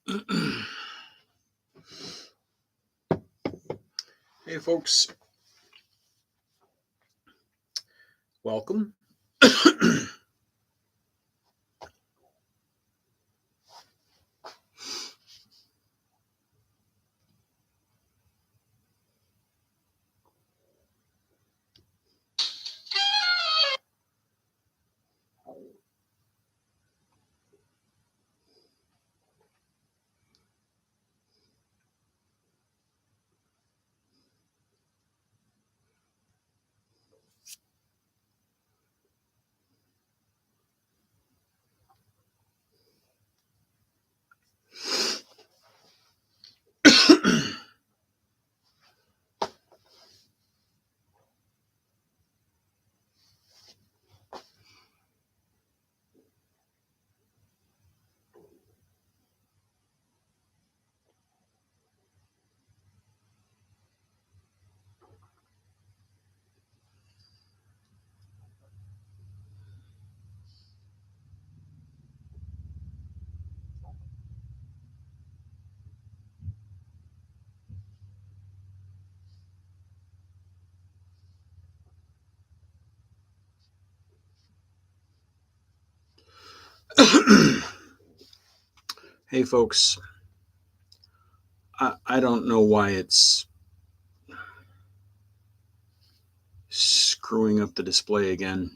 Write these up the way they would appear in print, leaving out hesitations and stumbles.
Hey folks, welcome. Hey folks, I don't know why it's screwing up the display again.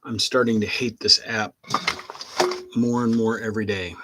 I'm starting to hate this app more and more every day.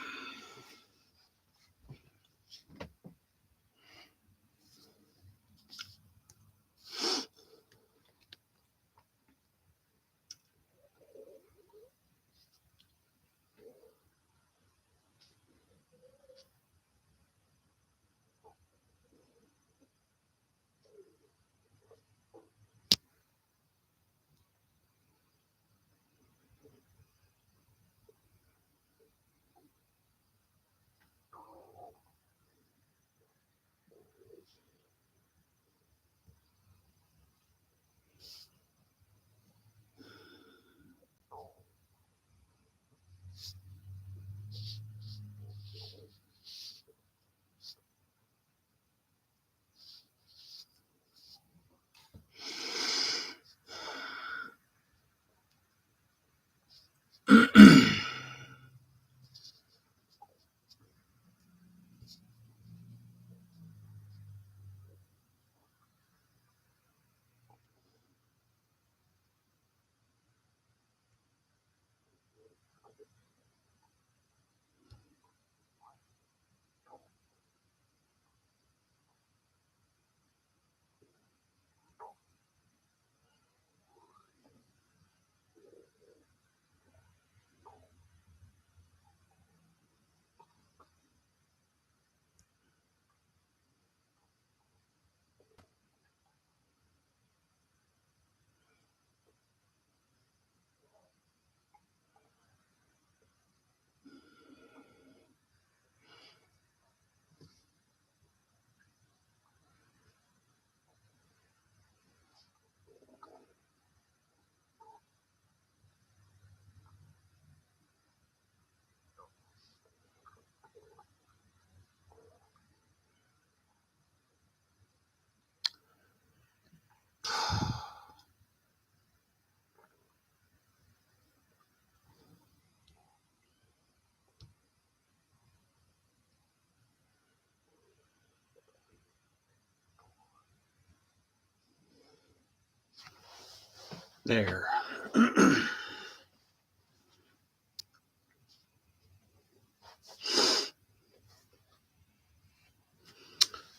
There.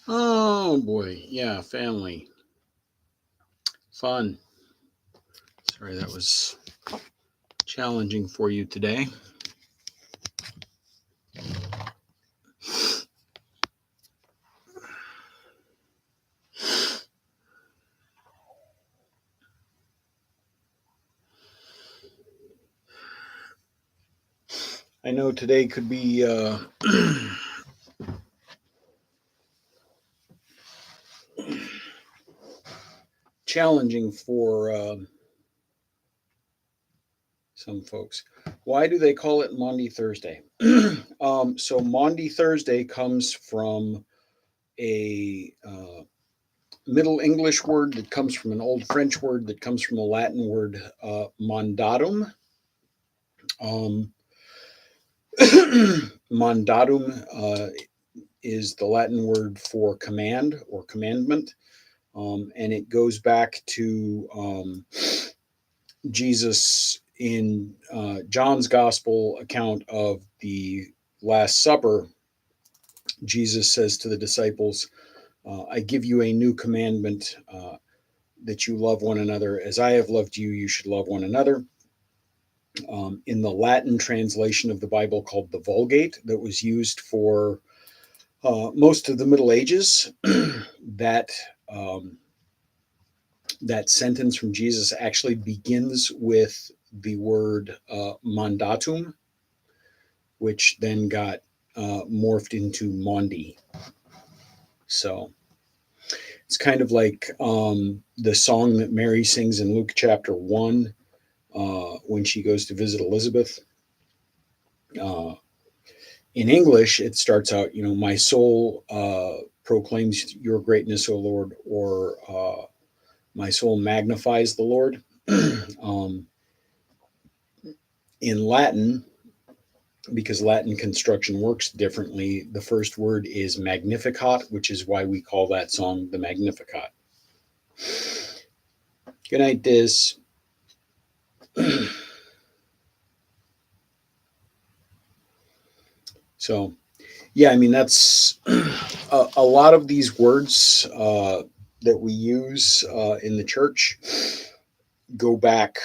Oh boy. Yeah, family. Fun. Sorry that was challenging for you today. I know today could be challenging for some folks. Why do they call it Maundy Thursday? So Maundy Thursday comes from a Middle English word that comes from an Old French word that comes from a Latin word, mandatum. Um, mandatum is the Latin word for command or commandment, and it goes back to Jesus in John's Gospel account of the Last Supper. Jesus says to the disciples, I give you a new commandment, that you love one another. As I have loved you, you should love one another. In the Latin translation of the Bible called the Vulgate, that was used for most of the Middle Ages, that that sentence from Jesus actually begins with the word mandatum, which then got morphed into Maundy. So it's kind of like the song that Mary sings in Luke chapter 1 when she goes to visit Elizabeth. In English, it starts out, my soul proclaims your greatness, O Lord, or my soul magnifies the Lord. um, in Latin, because Latin construction works differently, the first word is Magnificat, which is why we call that song the Magnificat. Good night, Diz. So, yeah, I mean, that's a lot of these words that we use in the church go back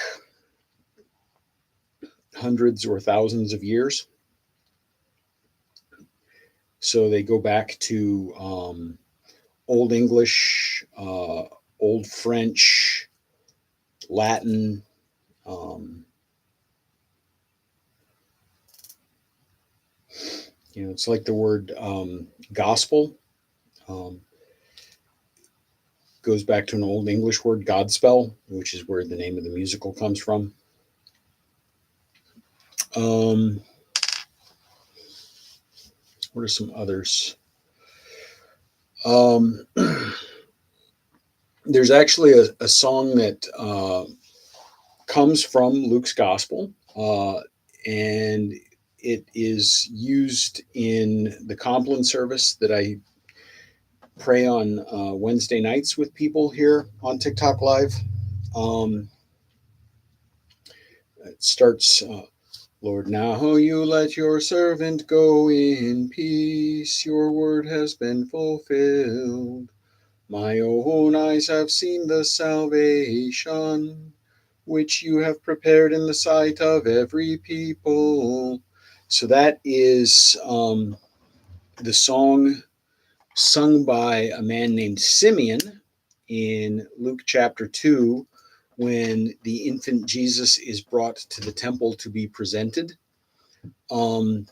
hundreds or thousands of years. So they go back to Old English, Old French, Latin. It's like the word gospel. Goes back to an Old English word, Godspell, which is where the name of the musical comes from. What are some others? There's actually a song that comes from Luke's Gospel, and it is used in the Compline service that I pray on Wednesday nights with people here on TikTok Live. It starts, Lord, now you let your servant go in peace. Your word has been fulfilled. My own eyes have seen the salvation which you have prepared in the sight of every people. So that is the song sung by a man named Simeon in Luke chapter 2 when the infant Jesus is brought to the temple to be presented. And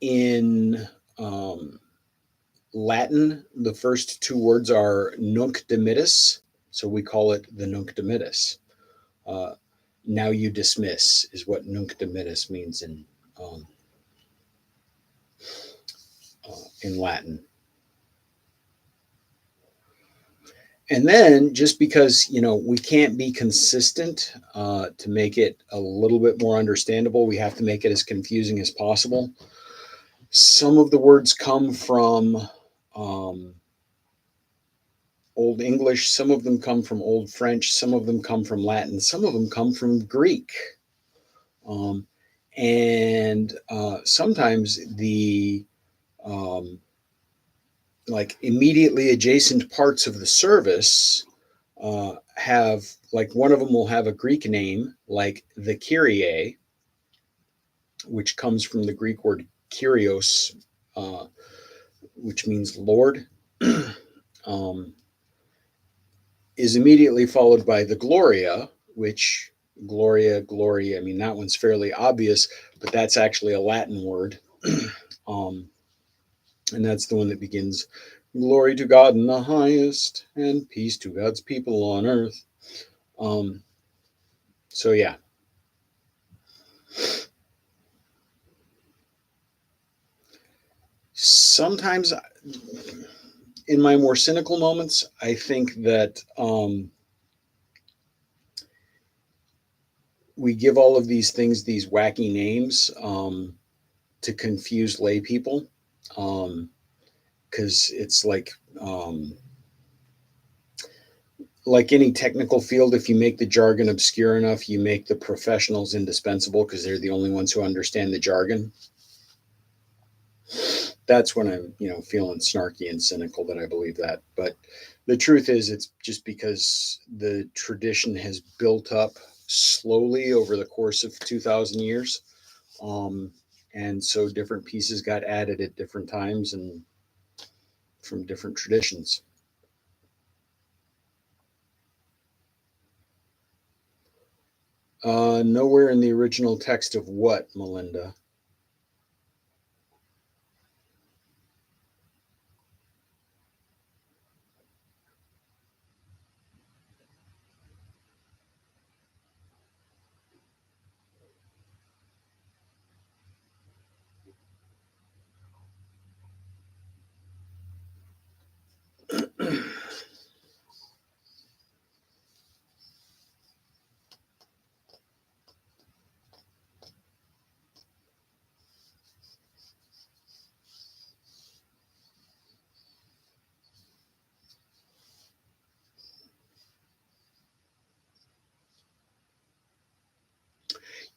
in Latin, the first two words are nunc dimittis, so we call it the nunc dimittis. Now you dismiss is what nunc dimittis means in Latin. And then just because, we can't be consistent to make it a little bit more understandable, we have to make it as confusing as possible. Some of the words come from Old English, some of them come from Old French, some of them come from Latin, some of them come from Greek. Um, and sometimes the um, like immediately adjacent parts of the service have, like, one of them will have a Greek name, like the Kyrie, which comes from the Greek word Kyrios, uh, which means Lord, um, is immediately followed by the Gloria, which glory. I mean, that one's fairly obvious, but that's actually a Latin word. um, and that's the one that begins, "Glory to God in the highest, and peace to God's people on earth." Um, so, yeah. Sometimes in my more cynical moments, I think that we give all of these things these wacky names to confuse lay people. Because it's like any technical field, if you make the jargon obscure enough, you make the professionals indispensable because they're the only ones who understand the jargon. That's when I'm, feeling snarky and cynical that I believe that. But the truth is, it's just because the tradition has built up slowly over the course of 2,000 years. Um, and so different pieces got added at different times and from different traditions. Nowhere in the original text of what, Melinda?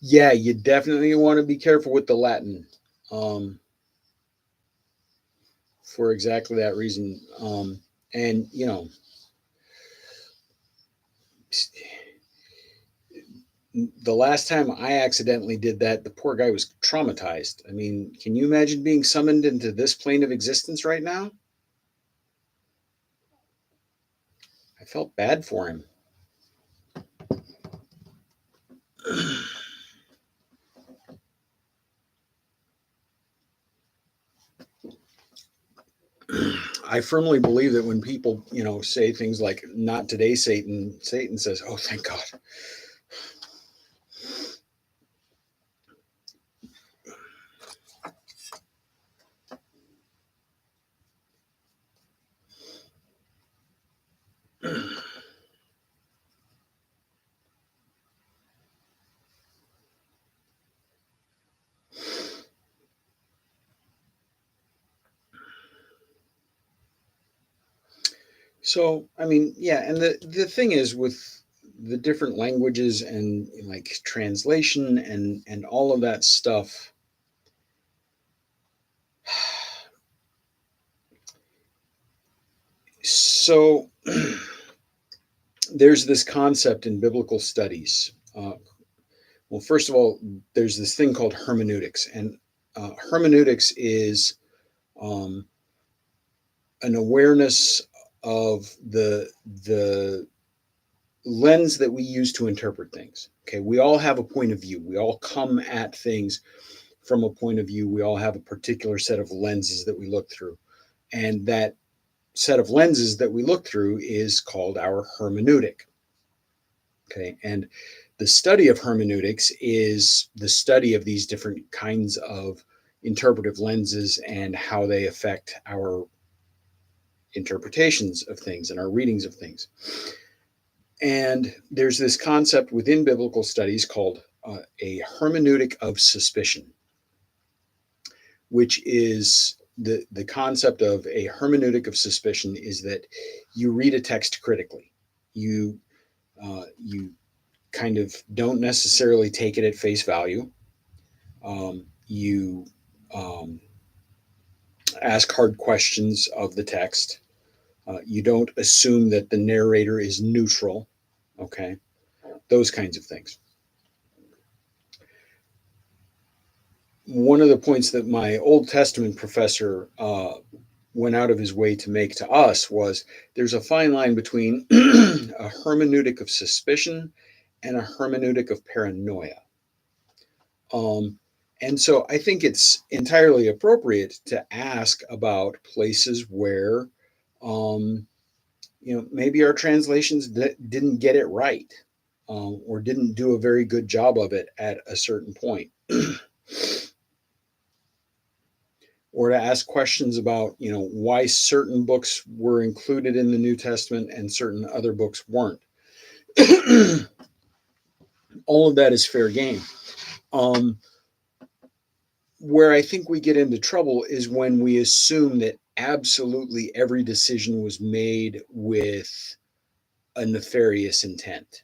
Yeah, you definitely want to be careful with the Latin, um, for exactly that reason. And the last time I accidentally did that, the poor guy was traumatized. I mean, can you imagine being summoned into this plane of existence right now? I felt bad for him. I firmly believe that when people, say things like "not today, Satan," Satan says, "Oh, thank God." So, I mean, yeah, and the thing is with the different languages and like translation and all of that stuff. So, there's this concept in biblical studies. Well, first of all, there's this thing called hermeneutics, and hermeneutics is um, an awareness of the lens that we use to interpret things. Okay, we all have a point of view. We all come at things from a point of view. We all have a particular set of lenses that we look through, and that set of lenses that we look through is called our hermeneutic. Okay, and the study of hermeneutics is the study of these different kinds of interpretive lenses and how they affect our interpretations of things and our readings of things. And there's this concept within biblical studies called a hermeneutic of suspicion, which is the concept of a hermeneutic of suspicion is that you read a text critically. You kind of don't necessarily take it at face value. You ask hard questions of the text. You don't assume that the narrator is neutral. Okay, those kinds of things. One of the points that my Old Testament professor went out of his way to make to us was there's a fine line between a hermeneutic of suspicion and a hermeneutic of paranoia. And so I think it's entirely appropriate to ask about places where, maybe our translations didn't get it right, or didn't do a very good job of it at a certain point. Or to ask questions about, why certain books were included in the New Testament and certain other books weren't. All of that is fair game. Where I think we get into trouble is when we assume that absolutely every decision was made with a nefarious intent.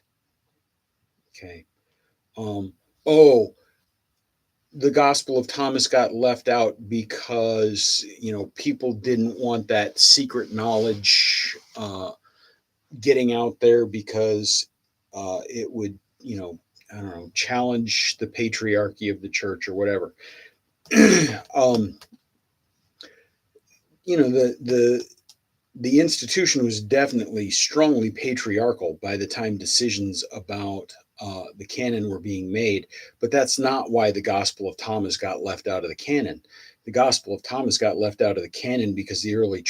Okay. Oh, the Gospel of Thomas got left out because people didn't want that secret knowledge getting out there because it would I don't know, challenge the patriarchy of the church or whatever. The institution was definitely strongly patriarchal by the time decisions about the canon were being made, but that's not why the Gospel of Thomas got left out of the canon. The Gospel of Thomas got left out of the canon because the early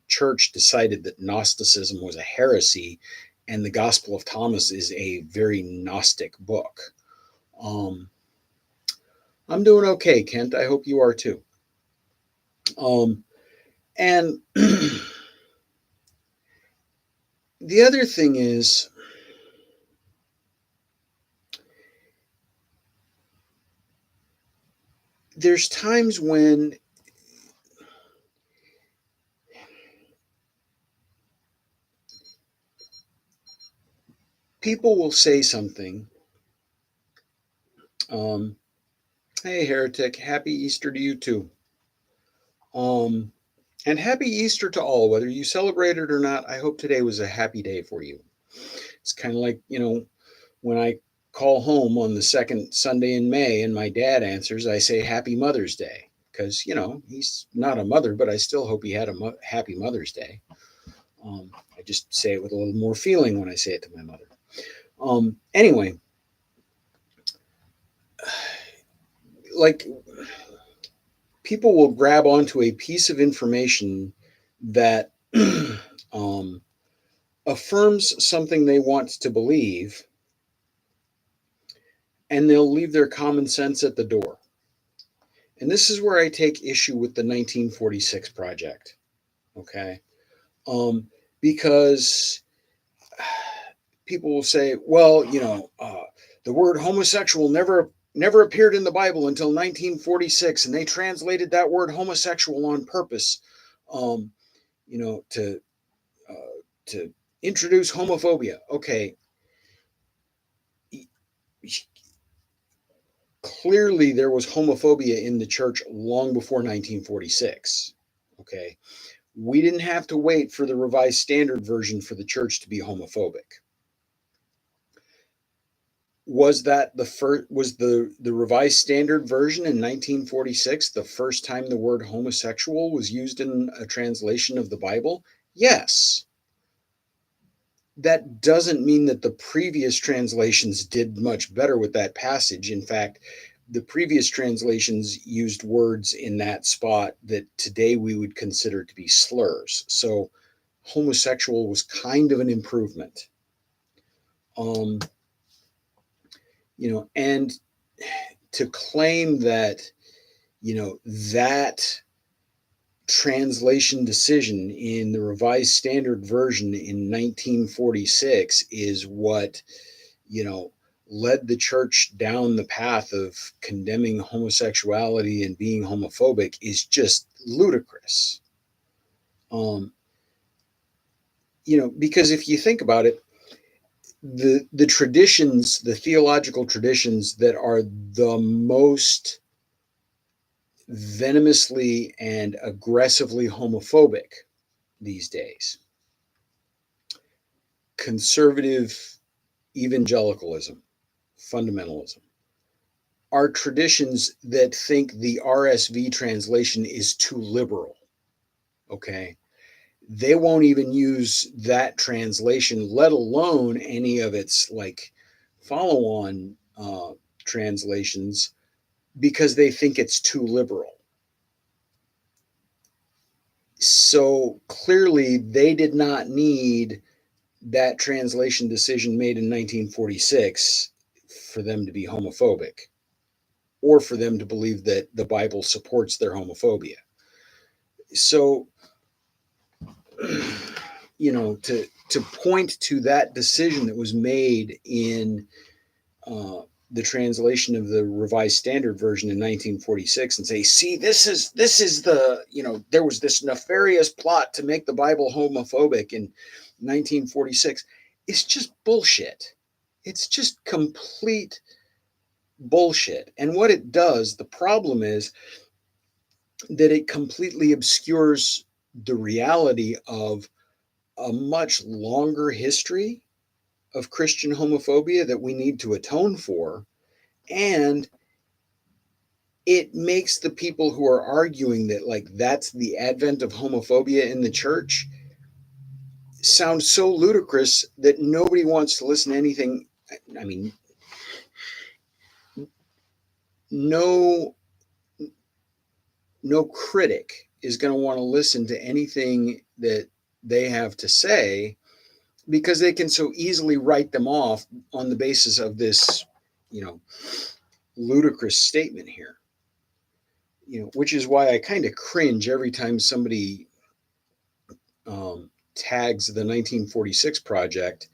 church decided that Gnosticism was a heresy, and the Gospel of Thomas is a very Gnostic book. I'm doing okay, Kent. I hope you are too. And the other thing is, there's times when people will say something. Hey, heretic, happy Easter to you too. And happy Easter to all, whether you celebrate it or not. I hope today was a happy day for you. It's kind of like, when I call home on the second Sunday in May and my dad answers, I say Happy Mother's Day. Because, he's not a mother, but I still hope he had a happy Mother's Day. I just say it with a little more feeling when I say it to my mother. Anyway, like, people will grab onto a piece of information that affirms something they want to believe, and they'll leave their common sense at the door. And this is where I take issue with the 1946 project. Okay. Because people will say, well, the word homosexual never appeared in the Bible until 1946, and they translated that word homosexual on purpose, to introduce homophobia. Okay. Clearly, there was homophobia in the church long before 1946. Okay. We didn't have to wait for the Revised Standard Version for the church to be homophobic. Was that the Revised Standard Version in 1946 the first time the word homosexual was used in a translation of the Bible? Yes. That doesn't mean that the previous translations did much better with that passage. In fact, the previous translations used words in that spot that today we would consider to be slurs. So homosexual was kind of an improvement. And to claim that, that translation decision in the Revised Standard Version in 1946 is what, led the church down the path of condemning homosexuality and being homophobic is just ludicrous. Because if you think about it, the traditions, the theological traditions that are the most venomously and aggressively homophobic these days, conservative evangelicalism, fundamentalism, are traditions that think the RSV translation is too liberal. Okay. They won't even use that translation, let alone any of its like follow on translations, because they think it's too liberal. So clearly, they did not need that translation decision made in 1946 for them to be homophobic or for them to believe that the Bible supports their homophobia. So, to point to that decision that was made in the translation of the Revised Standard Version in 1946 and say, see, this is the, there was this nefarious plot to make the Bible homophobic in 1946. It's just bullshit. It's just complete bullshit. And what it does, the problem is that it completely obscures the reality of a much longer history of Christian homophobia that we need to atone for. And it makes the people who are arguing that like that's the advent of homophobia in the church sound so ludicrous that nobody wants to listen to anything. I mean, no critic is going to want to listen to anything that they have to say, because they can so easily write them off on the basis of this, ludicrous statement here. Which is why I kind of cringe every time somebody tags the 1946 Project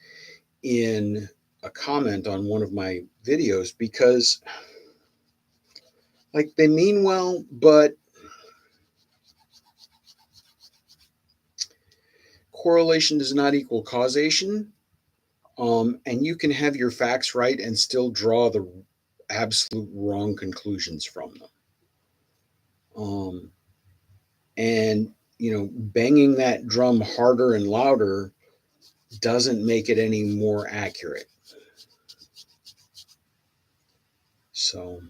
in a comment on one of my videos, because like they mean well, but correlation does not equal causation. And you can have your facts right and still draw the absolute wrong conclusions from them. And banging that drum harder and louder doesn't make it any more accurate. So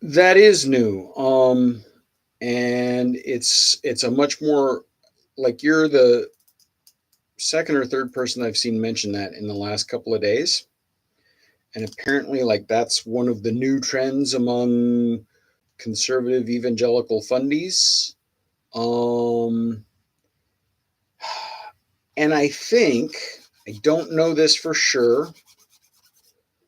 that is new. And it's a much more, like, you're the second or third person I've seen mention that in the last couple of days. And apparently, like, that's one of the new trends among conservative evangelical fundies. And I think, I don't know this for sure,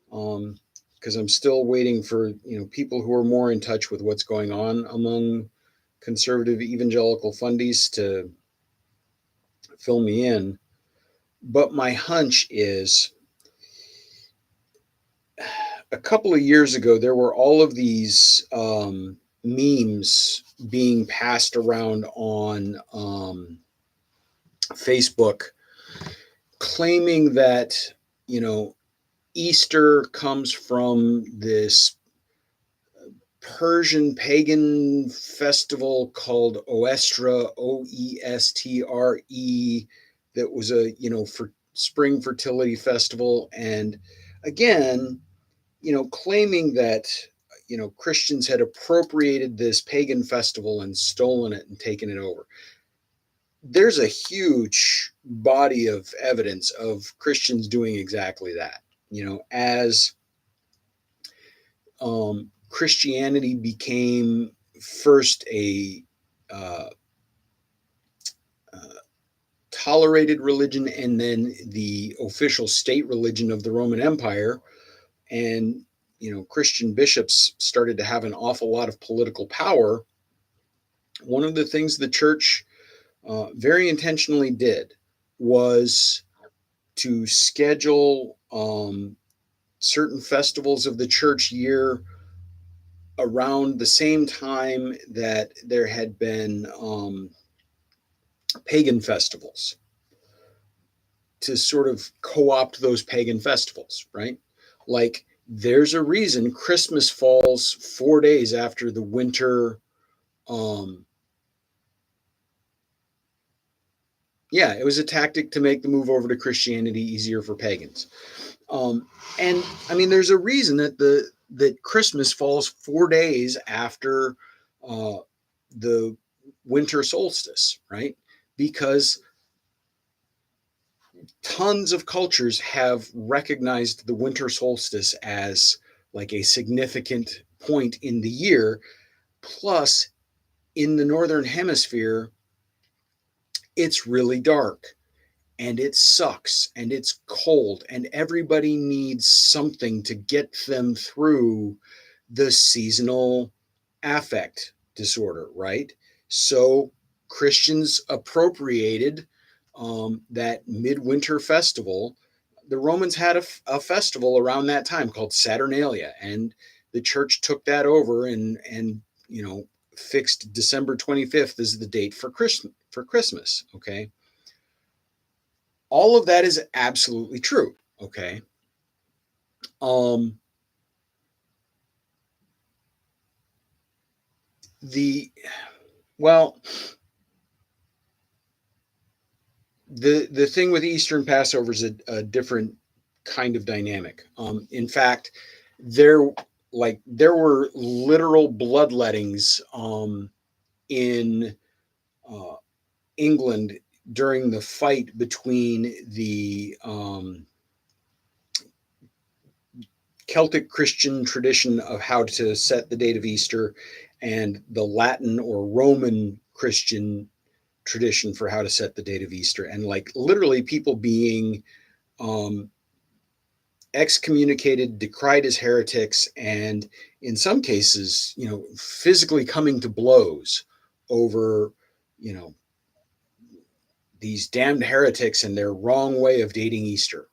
because I'm still waiting for people who are more in touch with what's going on among conservative evangelical fundies to fill me in. But my hunch is, a couple of years ago, there were all of these memes being passed around on Facebook, claiming that, Easter comes from this Persian pagan festival called Oestre, Oestre, that was a, for spring fertility festival. And again, claiming that, Christians had appropriated this pagan festival and stolen it and taken it over. There's a huge body of evidence of Christians doing exactly that. As Christianity became first a tolerated religion and then the official state religion of the Roman Empire, and Christian bishops started to have an awful lot of political power, One of the things the church very intentionally did was to schedule certain festivals of the church year around the same time that there had been pagan festivals, to sort of co-opt those pagan festivals, right? Like, there's a reason Christmas falls 4 days after the winter. Um, yeah, it was a tactic to make the move over to Christianity easier for pagans. And I mean, there's a reason that Christmas falls 4 days after uh, the winter solstice, right? Because tons of cultures have recognized the winter solstice as like a significant point in the year. Plus, in the northern hemisphere, it's really dark and it sucks and it's cold and everybody needs something to get them through the seasonal affect disorder, right? So Christians appropriated that midwinter festival. The Romans had a festival around that time called Saturnalia, and the church took that over and fixed December 25th as the date for Christmas. Okay, all of that is absolutely true. Okay, um, the well, the thing with Easter and Passover is a different kind of dynamic. In fact, there there were literal bloodlettings in uh, England during the fight between the Celtic Christian tradition of how to set the date of Easter and the Latin or Roman Christian tradition for how to set the date of Easter, and like literally people being um, excommunicated, decried as heretics, and in some cases, physically coming to blows over, you know, these damned heretics and their wrong way of dating Easter.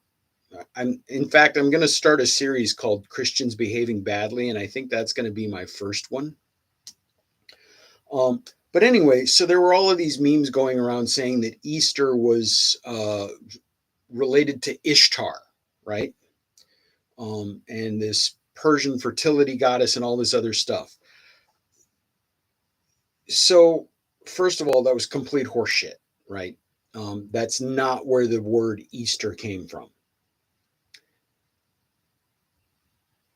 In fact, I'm going to start a series called Christians Behaving Badly, and I think that's going to be my first one. But anyway, so there were all of these memes going around saying that Easter was related to Ishtar, right? And this Persian fertility goddess and all this other stuff. So, first of all, that was complete horseshit, right? That's not where the word Easter came from.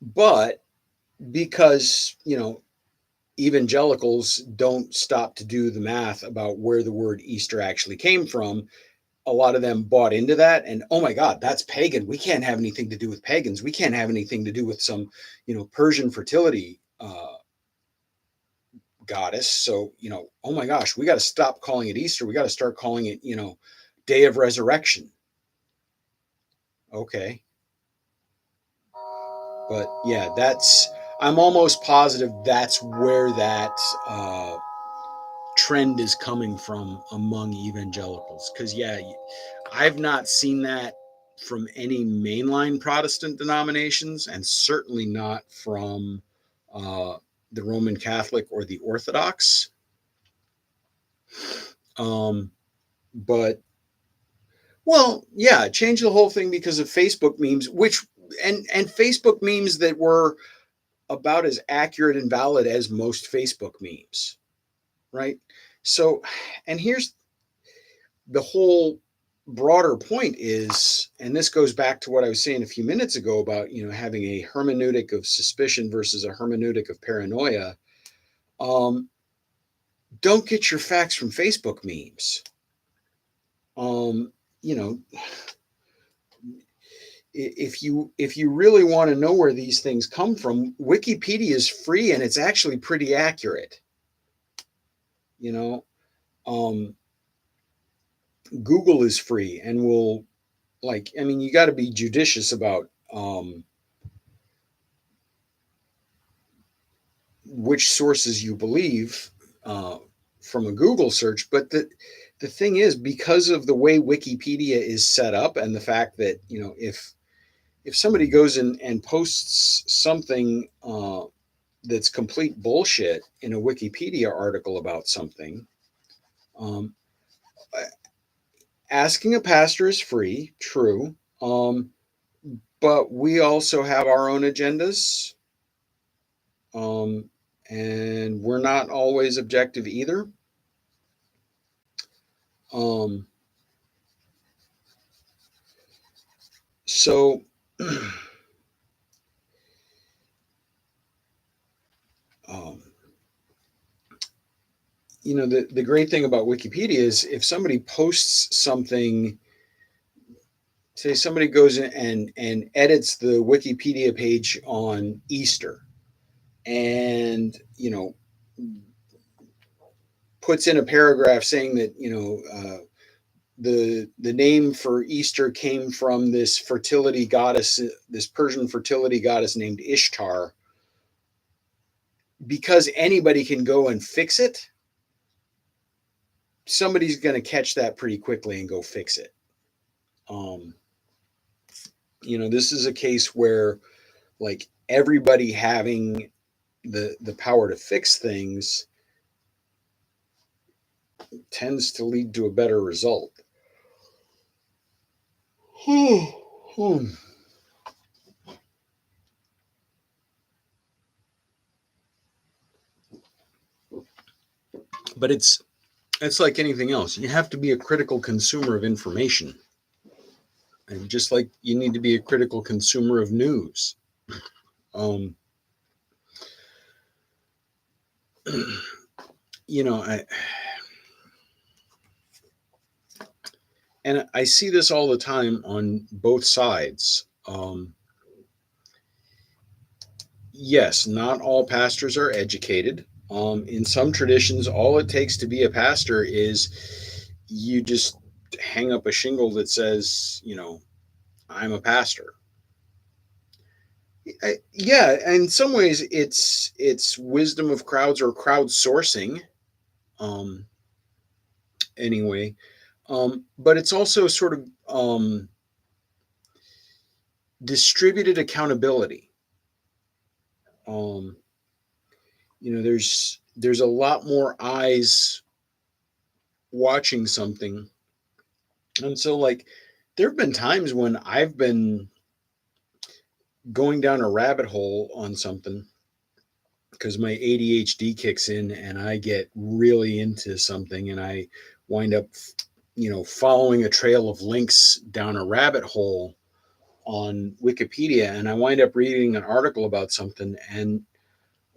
But because, evangelicals don't stop to do the math about where the word Easter actually came from, a lot of them bought into that. And oh my God, that's pagan. We can't have anything to do with pagans. We can't have anything to do with some, Persian fertility goddess. So, oh my gosh, we got to stop calling it Easter. We got to start calling it, Day of Resurrection. Okay. But yeah, I'm almost positive that's where that trend is coming from among evangelicals. Because, yeah, I've not seen that from any mainline Protestant denominations, and certainly not from the Roman Catholic or the Orthodox. But well, yeah, change the whole thing because of Facebook memes, and Facebook memes that were about as accurate and valid as most Facebook memes, right? So, and here's the whole broader point is, and this goes back to what I was saying a few minutes ago about, having a hermeneutic of suspicion versus a hermeneutic of paranoia. Don't get your facts from Facebook memes. Um, you know, if you really want to know where these things come from, Wikipedia is free and it's actually pretty accurate. You know, um, Google is free and will, like, I mean, you got to be judicious about which sources you believe from a Google search. But the thing is, because of the way Wikipedia is set up, and the fact that, if somebody goes and posts something that's complete bullshit in a Wikipedia article about something, um, asking a pastor is free, true, but we also have our own agendas, um, and we're not always objective either. Um, so, um, the great thing about Wikipedia is if somebody posts something, say somebody goes in and edits the Wikipedia page on Easter, and puts in a paragraph saying that the name for Easter came from this fertility goddess, this Persian fertility goddess named Ishtar. Because anybody can go and fix it, somebody's going to catch that pretty quickly and go fix it. Um, this is a case where, like, everybody having the power to fix things tends to lead to a better result. But it's like anything else. You have to be a critical consumer of information, and just like you need to be a critical consumer of news. Um, I see this all the time on both sides. Yes, not all pastors are educated. In some traditions, all it takes to be a pastor is you just hang up a shingle that says, I'm a pastor. Yeah, in some ways, it's wisdom of crowds or crowdsourcing. Um, anyway, but it's also sort of distributed accountability. Um, there's a lot more eyes watching something, and so, like, there have been times when I've been going down a rabbit hole on something because my ADHD kicks in and I get really into something, and I wind up following a trail of links down a rabbit hole on Wikipedia, and I wind up reading an article about something, and,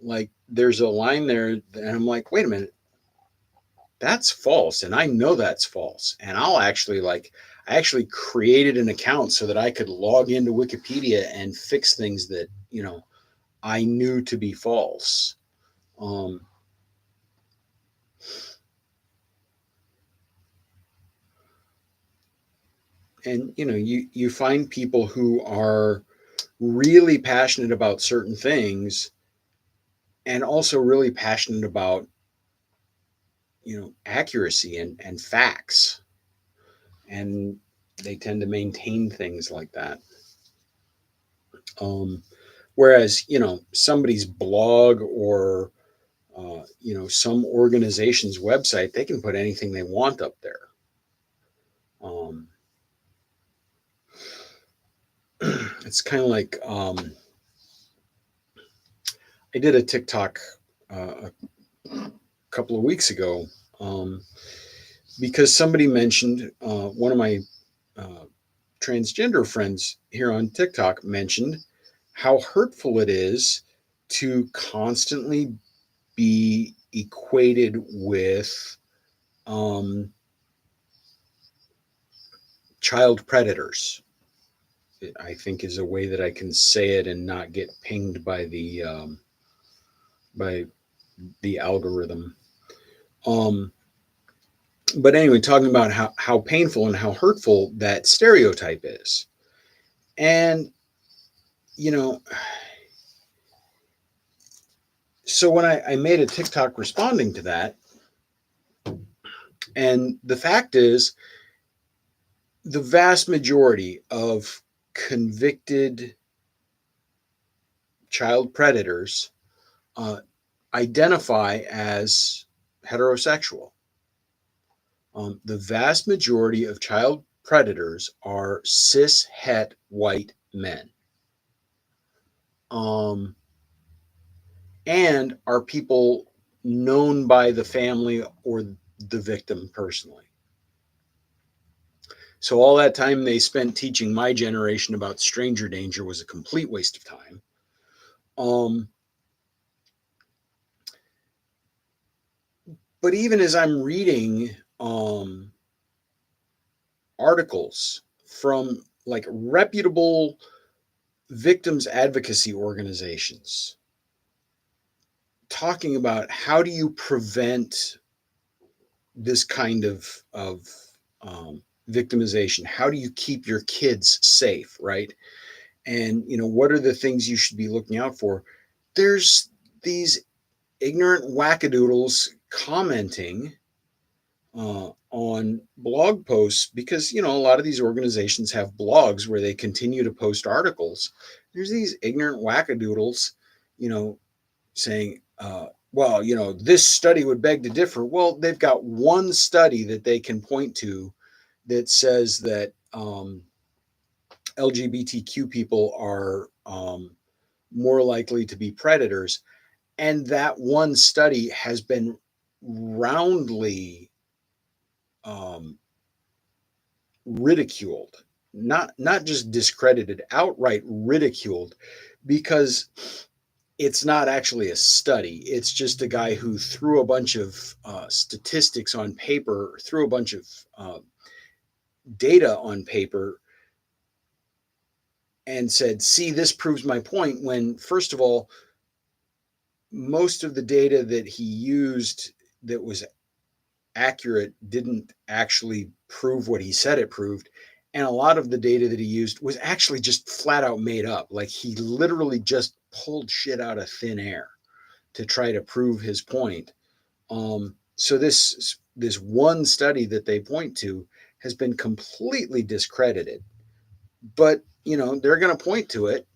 like, there's a line there, and I'm like, wait a minute, that's false, and I know that's false. And I actually created an account so that I could log into Wikipedia and fix things that I knew to be false. Um, and you find people who are really passionate about certain things, and also really passionate about accuracy and facts, and they tend to maintain things like that. Whereas somebody's blog or some organization's website, they can put anything they want up there. It's kind of like, I did a TikTok a couple of weeks ago, because somebody mentioned, one of my transgender friends here on TikTok mentioned how hurtful it is to constantly be equated with child predators. I think is a way that I can say it and not get pinged by the algorithm. But anyway, talking about how painful and how hurtful that stereotype is. And, so when I made a TikTok responding to that, And the fact is, the vast majority of convicted child predators uh, identify as heterosexual. The vast majority of child predators are cis het white men, um, and are people known by the family or the victim personally. So all that time they spent teaching my generation about stranger danger was a complete waste of time. Um, but even as I'm reading articles from like reputable victims advocacy organizations talking about how do you prevent this kind of victimization, how do you keep your kids safe, right? And what are the things you should be looking out for? There's these ignorant wackadoodles commenting on blog posts because a lot of these organizations have blogs where they continue to post articles. There's these ignorant wackadoodles, saying, well, this study would beg to differ. Well, they've got one study that they can point to that says that LGBTQ people are more likely to be predators. And that one study has been roundly um, ridiculed, not just discredited, outright ridiculed, because it's not actually a study. It's just a guy who threw a bunch of statistics on paper, threw a bunch of data on paper, and said, "See, this proves my point." When, first of all, most of the data that he used that was accurate didn't actually prove what he said it proved. And a lot of the data that he used was actually just flat out made up. Like he literally just pulled shit out of thin air to try to prove his point. So this one study that they point to has been completely discredited. But they're going to point to it,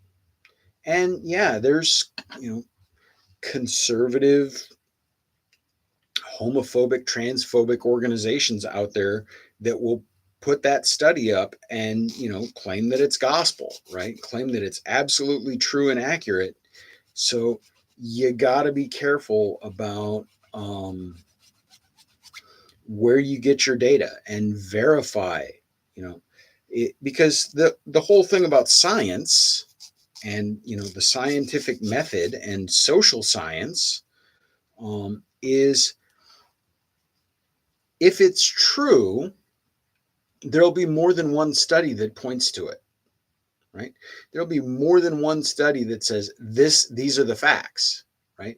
and yeah, there's conservative homophobic, transphobic organizations out there that will put that study up and, claim that it's gospel, right? Claim that it's absolutely true and accurate. So you got to be careful about where you get your data and verify, because the whole thing about science and, the scientific method and social science is if it's true, there'll be more than one study that points to it, right? There'll be more than one study that says these are the facts, right?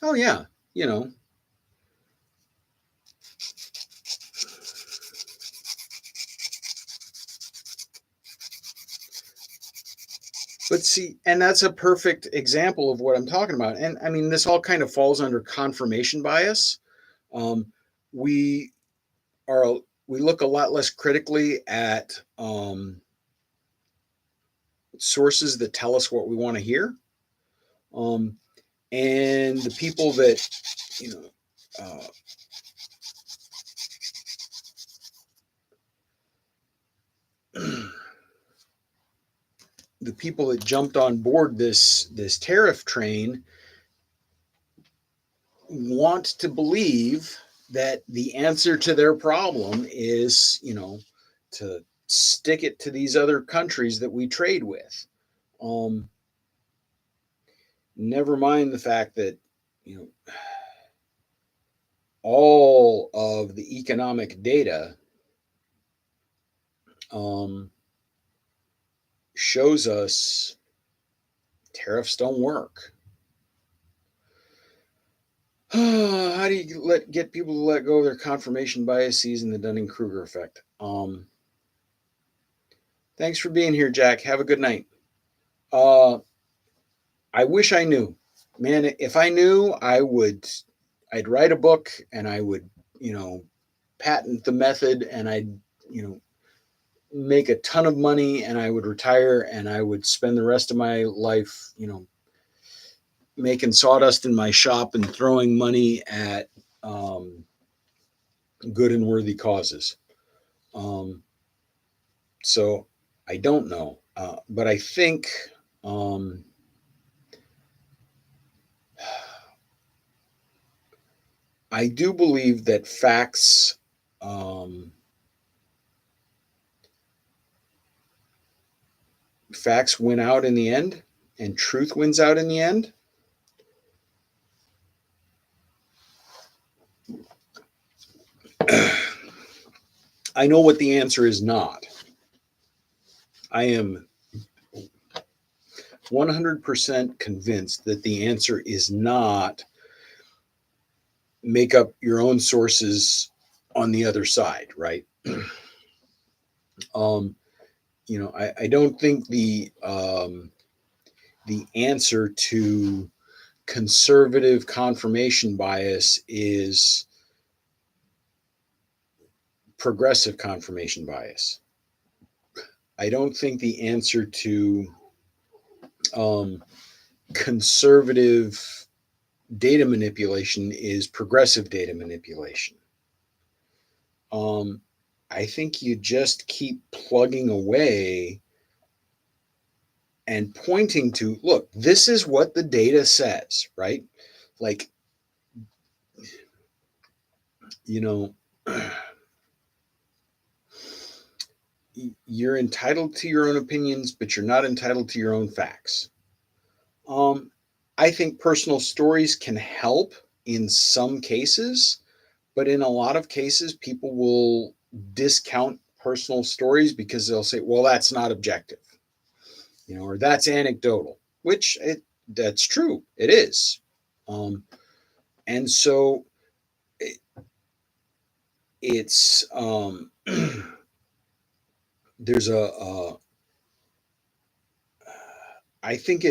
Oh yeah, you know. But see, and that's a perfect example of what I'm talking about. And I mean, this all kind of falls under confirmation bias. Um, we are we look a lot less critically at sources that tell us what we want to hear. Um, and the people that you know uh, the people that jumped on board this tariff train want to believe that the answer to their problem is, to stick it to these other countries that we trade with. Um, Never mind the fact that, you know, all of the economic data um, shows us tariffs don't work. How do you get people to let go of their confirmation biases and the Dunning-Kruger effect? Thanks for being here, Jack. Have a good night. Uh, I wish I knew. man, if I knew, I'd write a book and I would, patent the method, and I'd, you know, make a ton of money, and I would retire and I would spend the rest of my life, making sawdust in my shop and throwing money at um, good and worthy causes. Um, so I don't know, but I think um, I do believe that um, facts win out in the end, and truth wins out in the end. I know what the answer is not. I am 100% convinced that the answer is not make up your own sources on the other side, right? um, I don't think the answer to conservative confirmation bias is progressive confirmation bias. I don't think the answer to um, conservative data manipulation is progressive data manipulation. Um, I think you just keep plugging away and pointing to, look, this is what the data says, right? Like, you know, you're entitled to your own opinions, but you're not entitled to your own facts. Um, I think personal stories can help in some cases, but in a lot of cases, people will discount personal stories because they'll say, well, that's not objective, or that's anecdotal, which that's true. It is. Um, and so it, it's, there's I think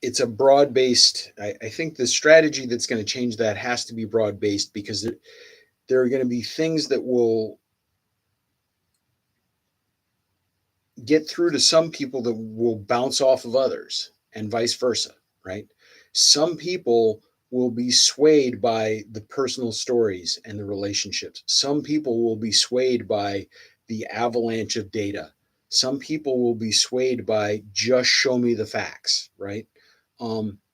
it's a broad based. I think the strategy that's going to change that has to be broad based, because there are going to be things that will get through to some people that will bounce off of others, and vice versa, right? Some people will be swayed by the personal stories and the relationships. Some people will be swayed by the avalanche of data. Some people will be swayed by just show me the facts, right?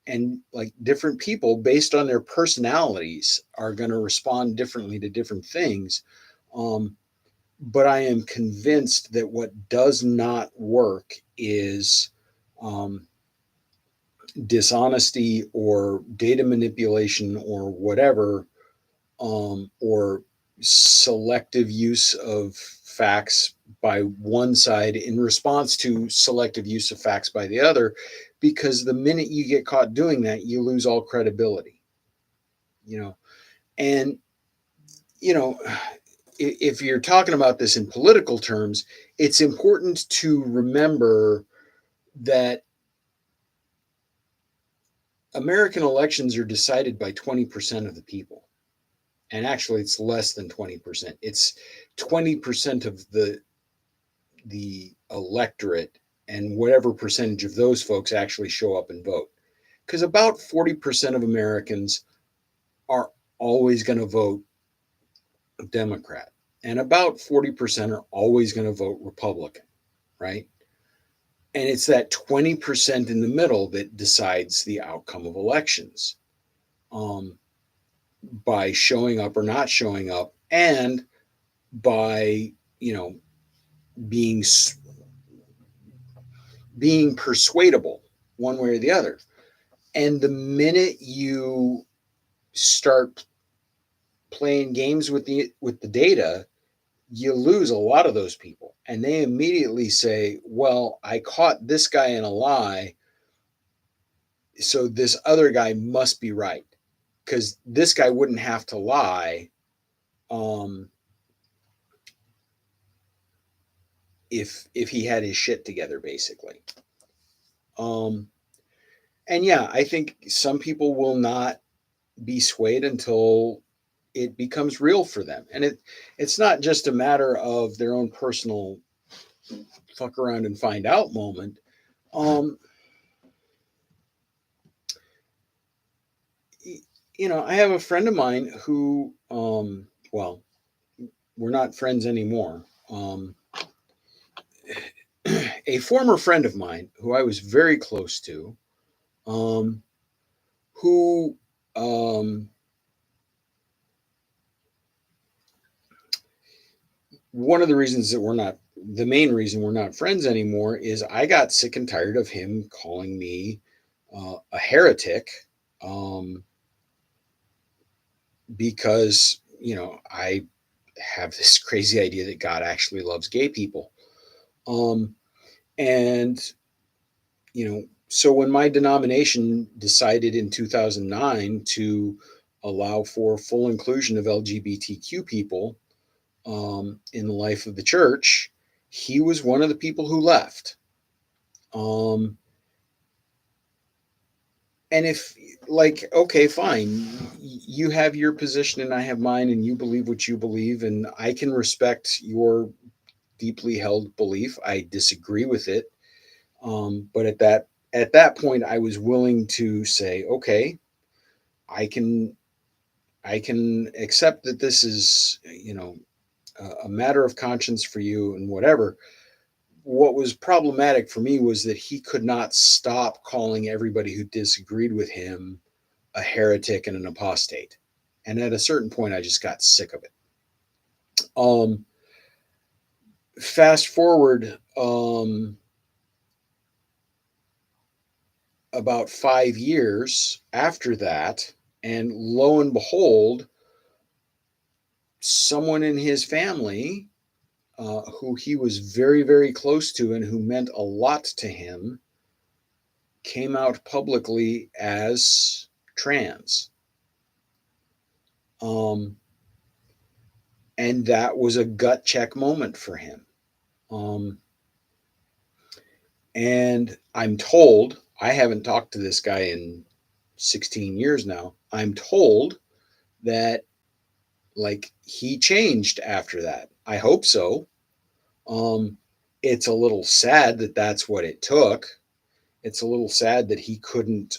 And like different people, based on their personalities, are going to respond differently to different things. Um, but I am convinced that what does not work is um, dishonesty or data manipulation or whatever, or selective use of facts by one side in response to selective use of facts by the other, because the minute you get caught doing that, you lose all credibility, you know. And you know, if you're talking about this in political terms, it's important to remember that American elections are decided by 20% of the people. And actually, it's less than 20%. It's 20% of the electorate, and whatever percentage of those folks actually show up and vote. Because about 40% of Americans are always going to vote Democrat, and about 40% are always going to vote Republican, right? And it's that 20% in the middle that decides the outcome of elections, um, by showing up or not showing up, and by, you know, being being persuadable one way or the other. And the minute you start playing games with the data, you lose a lot of those people, and they immediately say, well, I caught this guy in a lie, so this other guy must be right, because this guy wouldn't have to lie, um, if he had his shit together, basically. Um, and yeah, I think some people will not be swayed until it becomes real for them. And it's not just a matter of their own personal fuck around and find out moment. Um, I have a friend of mine who, well, we're not friends anymore. A former friend of mine who I was very close to, um, who, um, one of the reasons that the main reason we're not friends anymore is I got sick and tired of him calling me a heretic, um, because, I have this crazy idea that God actually loves gay people. Um, and, so when my denomination decided in 2009 to allow for full inclusion of LGBTQ people in the life of the church, he was one of the people who left. Um, and if, like, okay, fine, you have your position and I have mine, and you believe what you believe, and I can respect your deeply held belief. I disagree with it. But at that point, I was willing to say, okay, I can I can accept that this is, a matter of conscience for you and whatever. What was problematic for me was that he could not stop calling everybody who disagreed with him a heretic and an apostate. And at a certain point, I just got sick of it. Um, Fast forward about 5 years after that, and lo and behold, someone in his family, who he was very, very close to and who meant a lot to him, came out publicly as trans. Um, and that was a gut check moment for him. Um, and I'm told, I haven't talked to this guy in 16 years now. I'm told that, like, he changed after that. I hope so. Um, it's a little sad that that's what it took. It's a little sad that he couldn't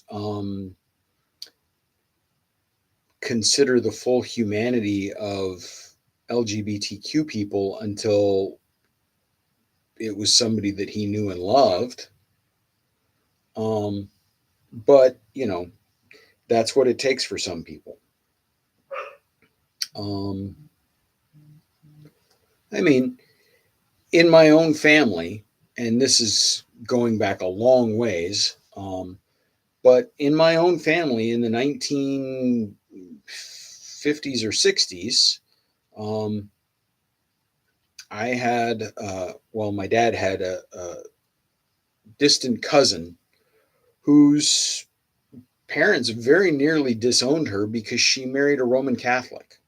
consider the full humanity of LGBTQ people until it was somebody that he knew and loved. Um, but, that's what it takes for some people. Um, I mean, in my own family, and this is going back a long ways, but in my own family in the 1950s or 60s, um, my dad had a distant cousin whose parents very nearly disowned her because she married a Roman Catholic.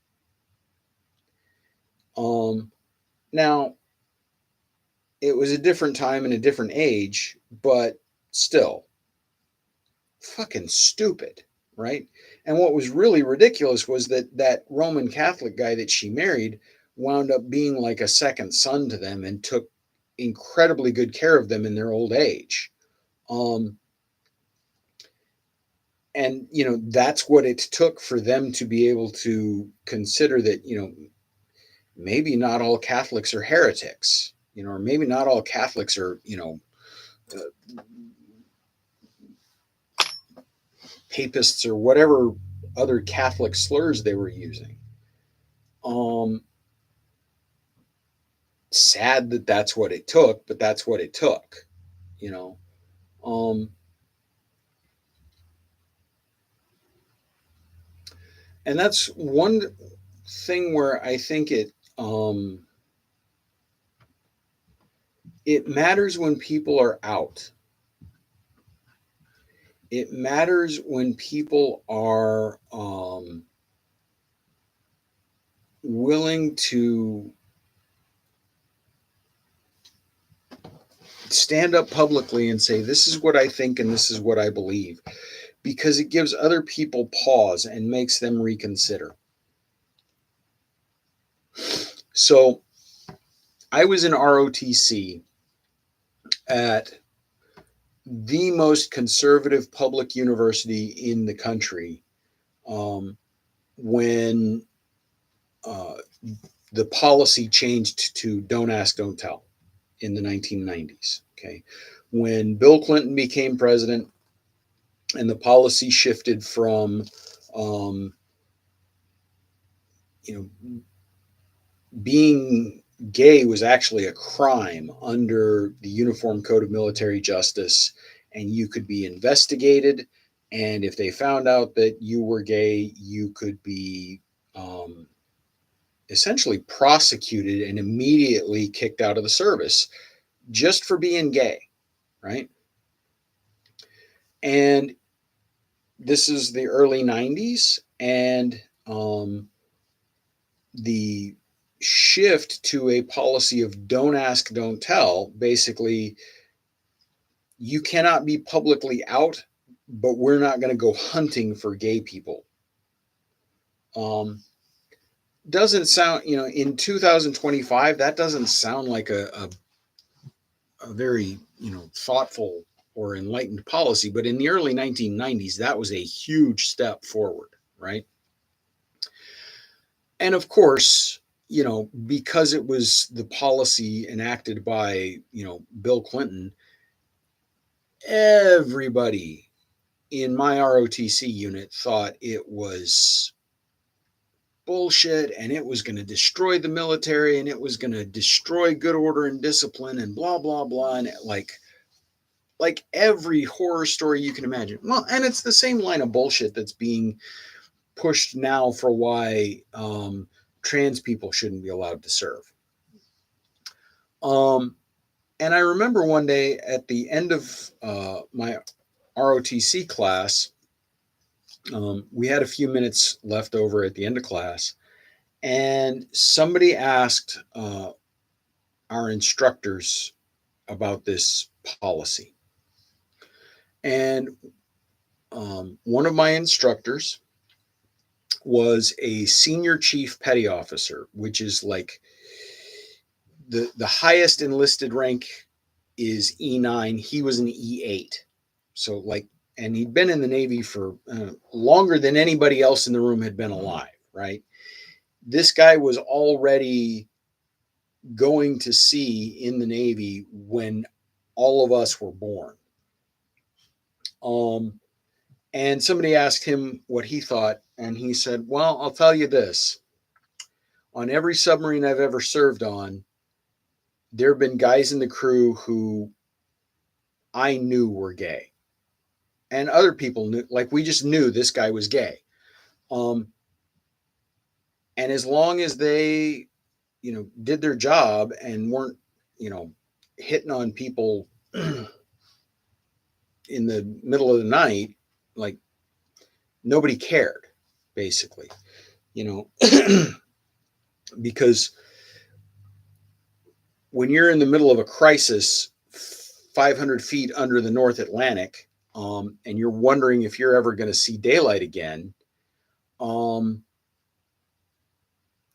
Um, Now, it was a different time and a different age, but still, fucking stupid, right? And what was really ridiculous was that Roman Catholic guy that she married wound up being like a second son to them and took incredibly good care of them in their old age. Um, and that's what it took for them to be able to consider that, maybe not all Catholics are heretics, or maybe not all Catholics are, uh, papists or whatever other Catholic slurs they were using. Um, Sad that that's what it took, but that's what it took, you know. Um, and that's one thing where I think it matters when people are out. It matters when people are willing to stand up publicly and say, this is what I think and this is what I believe, because it gives other people pause and makes them reconsider. So I was in ROTC at the most conservative public university in the country when uh, the policy changed to don't ask, don't tell in the 1990s. Okay. When Bill Clinton became president and the policy shifted from, um, you know, being gay was actually a crime under the Uniform Code of Military Justice, and you could be investigated. And if they found out that you were gay, you could be um, essentially prosecuted and immediately kicked out of the service just for being gay, right? And this is the early 90s, and the shift to a policy of don't ask, don't tell, basically, you cannot be publicly out, but we're not going to go hunting for gay people. Doesn't sound, in 2025, that doesn't sound like a very, thoughtful or enlightened policy, but in the early 1990s, that was a huge step forward, right? And of course, because it was the policy enacted by, Bill Clinton, everybody in my ROTC unit thought it was bullshit and it was going to destroy the military and it was going to destroy good order and discipline and blah, blah, blah. And like every horror story you can imagine. Well, and it's the same line of bullshit that's being pushed now for why trans people shouldn't be allowed to serve. And I remember one day at the end of my ROTC class, we had a few minutes left over at the end of class, and somebody asked our instructors about this policy. And one of my instructors was a senior chief petty officer, which is like the highest enlisted rank is E9. He was an E8. So and he'd been in the Navy for longer than anybody else in the room had been alive, right? This guy was already going to sea in the Navy when all of us were born. And somebody asked him what he thought, and he said, well, I'll tell you this. On every submarine I've ever served on, there have been guys in the crew who I knew were gay. And other people knew, like we just knew this guy was gay. And as long as they, did their job and weren't, hitting on people in the middle of the night, like nobody cared, basically, because when you're in the middle of a crisis 500 feet under the North Atlantic, and you're wondering if you're ever going to see daylight again,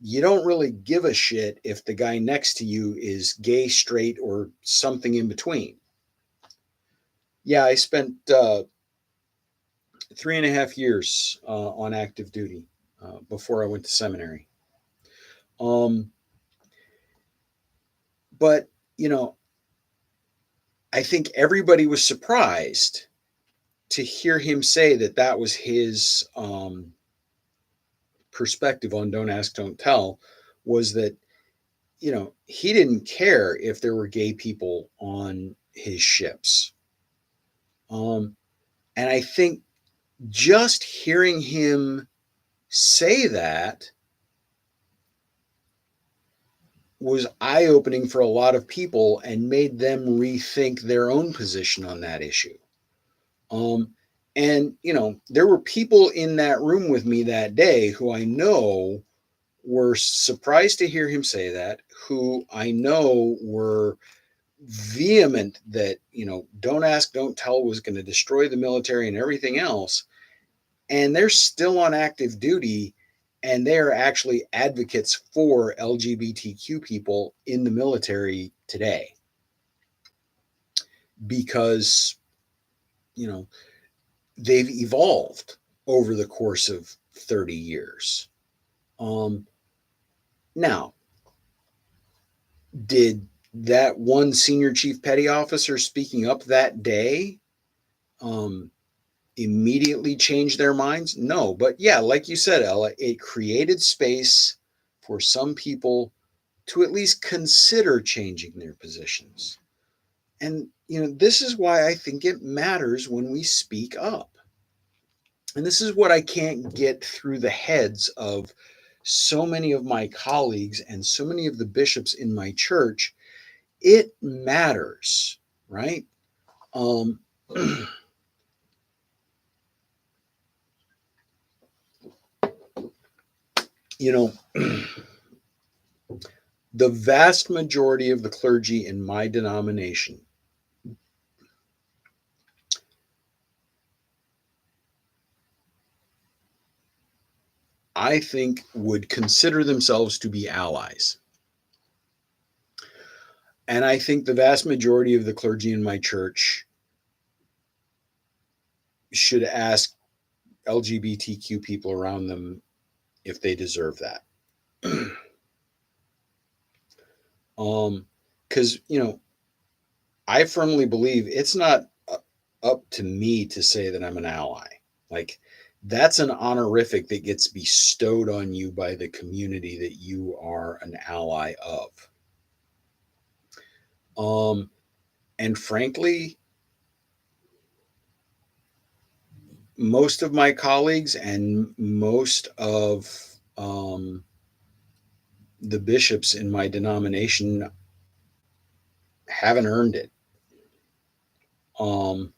you don't really give a shit if the guy next to you is gay, straight, or something in between. Yeah, I spent 3.5 years on active duty before I went to seminary. But, I think everybody was surprised to hear him say that was his perspective on don't ask, don't tell, was that, he didn't care if there were gay people on his ships. And I think just hearing him say that was eye-opening for a lot of people and made them rethink their own position on that issue. And, there were people in that room with me that day who I know were surprised to hear him say that, who I know were vehement that, don't ask, don't tell was going to destroy the military and everything else. And they're still on active duty, and they are actually advocates for LGBTQ people in the military today because, you know, they've evolved over the course of 30 years. Now, did that one senior chief petty officer speaking up that day um, immediately change their minds? No, but yeah, like you said, Ella, it created space for some people to at least consider changing their positions. And, this is why I think it matters when we speak up. And this is what I can't get through the heads of so many of my colleagues and so many of the bishops in my church. It matters, right? Um, you know, the vast majority of the clergy in my denomination, I think, would consider themselves to be allies. And I think the vast majority of the clergy in my church should ask LGBTQ people around them if they deserve that. Because, I firmly believe it's not up to me to say that I'm an ally. Like, that's an honorific that gets bestowed on you by the community that you are an ally of. And frankly, most of my colleagues and most of the bishops in my denomination haven't earned it. Um,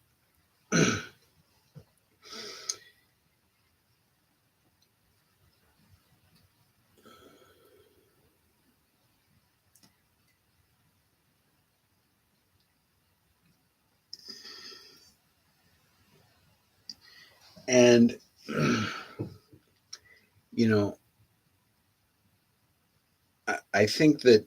and, you know, I think that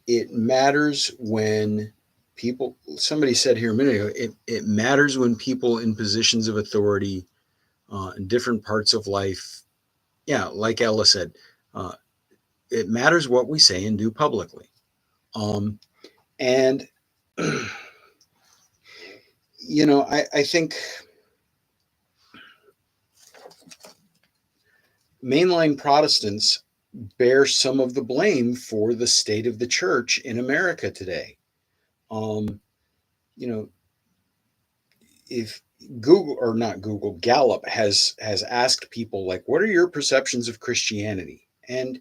it matters when people, somebody said here a minute ago, it matters when people in positions of authority in different parts of life, yeah, like Ella said, uh, it matters what we say and do publicly. And, I think mainline Protestants bear some of the blame for the state of the church in America today. Um, you know, if Google or not Google, Gallup has asked people like, what are your perceptions of Christianity? And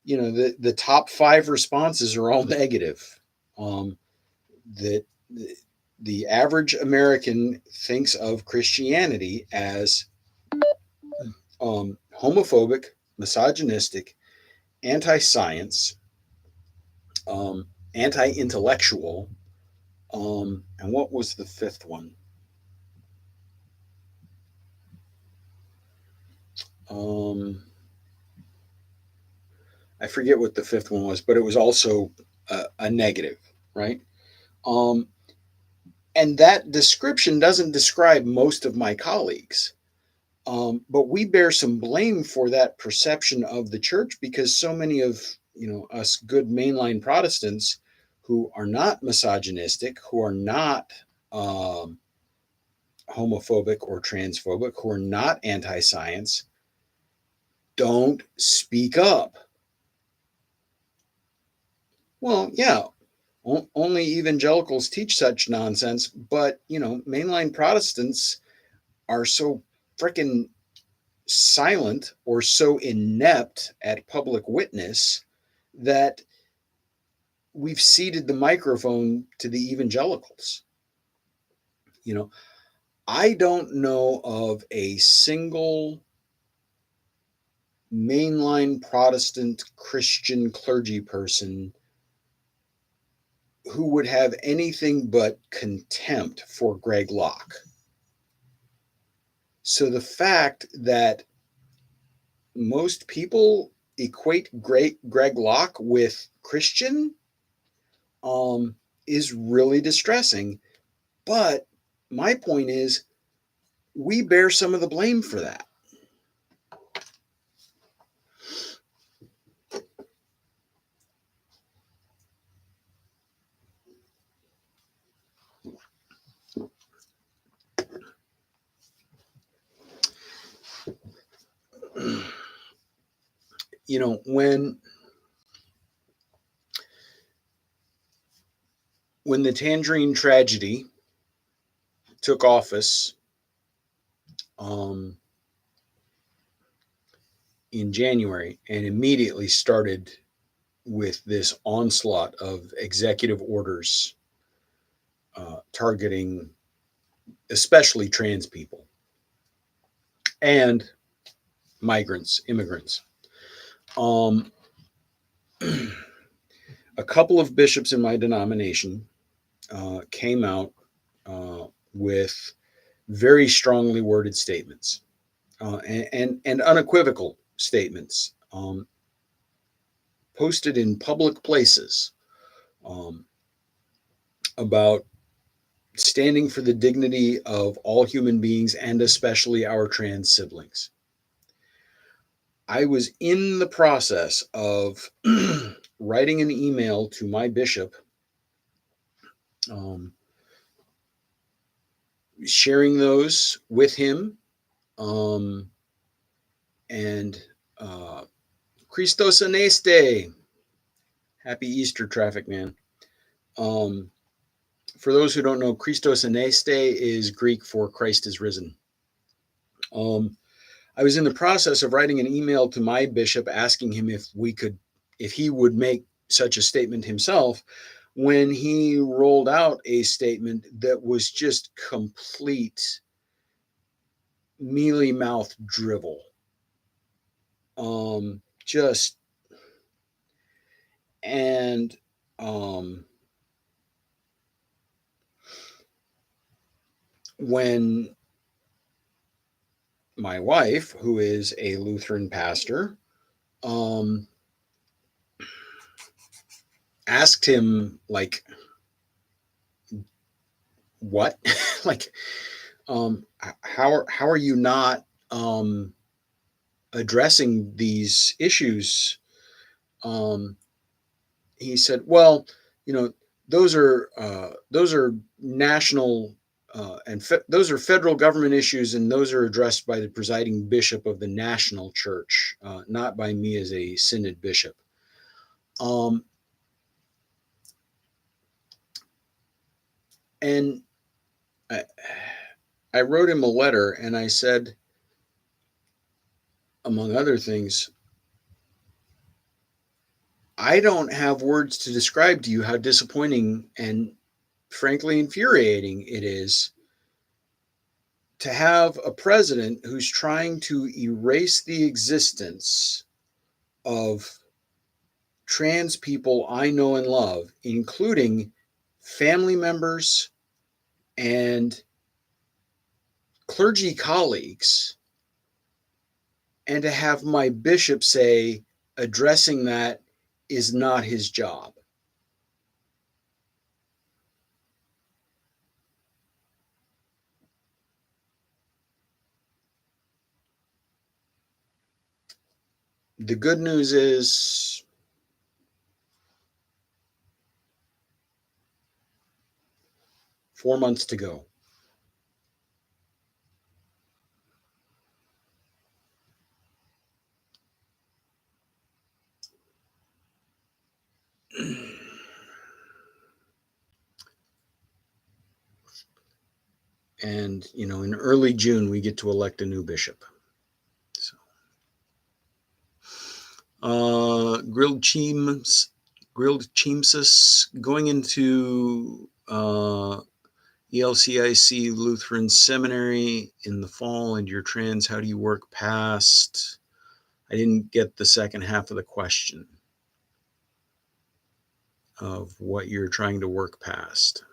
the top five responses are all negative. That the average American thinks of Christianity as homophobic, misogynistic, anti-science, anti-intellectual, and what was the fifth one? I forget what the fifth one was, but it was also a negative, right? Um, and that description doesn't describe most of my colleagues. But we bear some blame for that perception of the church because so many of us good mainline Protestants who are not misogynistic, who are not um, homophobic or transphobic, who are not anti-science, don't speak up. Well, yeah, only evangelicals teach such nonsense, but mainline Protestants are so freaking silent or so inept at public witness that we've ceded the microphone to the evangelicals. You know, I don't know of a single mainline Protestant Christian clergy person who would have anything but contempt for Greg Locke. So the fact that most people equate Greg Locke with Christian is really distressing. But my point is, we bear some of the blame for that. You know, when the Tangerine tragedy took office in January and immediately started with this onslaught of executive orders targeting especially trans people and immigrants. A couple of bishops in my denomination came out with very strongly worded statements and unequivocal statements posted in public places about standing for the dignity of all human beings and especially our trans siblings. I was in the process of writing an email to my bishop, sharing those with him, and Christos Aneste, happy Easter, traffic man. For those who don't know, Christos Aneste is Greek for Christ is risen. I was in the process of writing an email to my bishop asking him if he would make such a statement himself, when he rolled out a statement that was just complete mealy mouth drivel. Just and when my wife, who is a Lutheran pastor, asked him, like, what? Like, how are you not addressing these issues? He said, well, you know, those are national those are federal government issues, and those are addressed by the presiding bishop of the national church, not by me as a synod bishop. And I wrote him a letter, and I said, among other things, I don't have words to describe to you how disappointing and frankly infuriating it is to have a president who's trying to erase the existence of trans people I know and love, including family members and clergy colleagues, and to have my bishop say addressing that is not his job. The good news is four months to go. And, you know, in early June, we get to elect a new bishop. So, grilled cheeses going into ELCIC Lutheran Seminary in the fall, and your trans, how do you work past I didn't get the second half of the question of what you're trying to work past.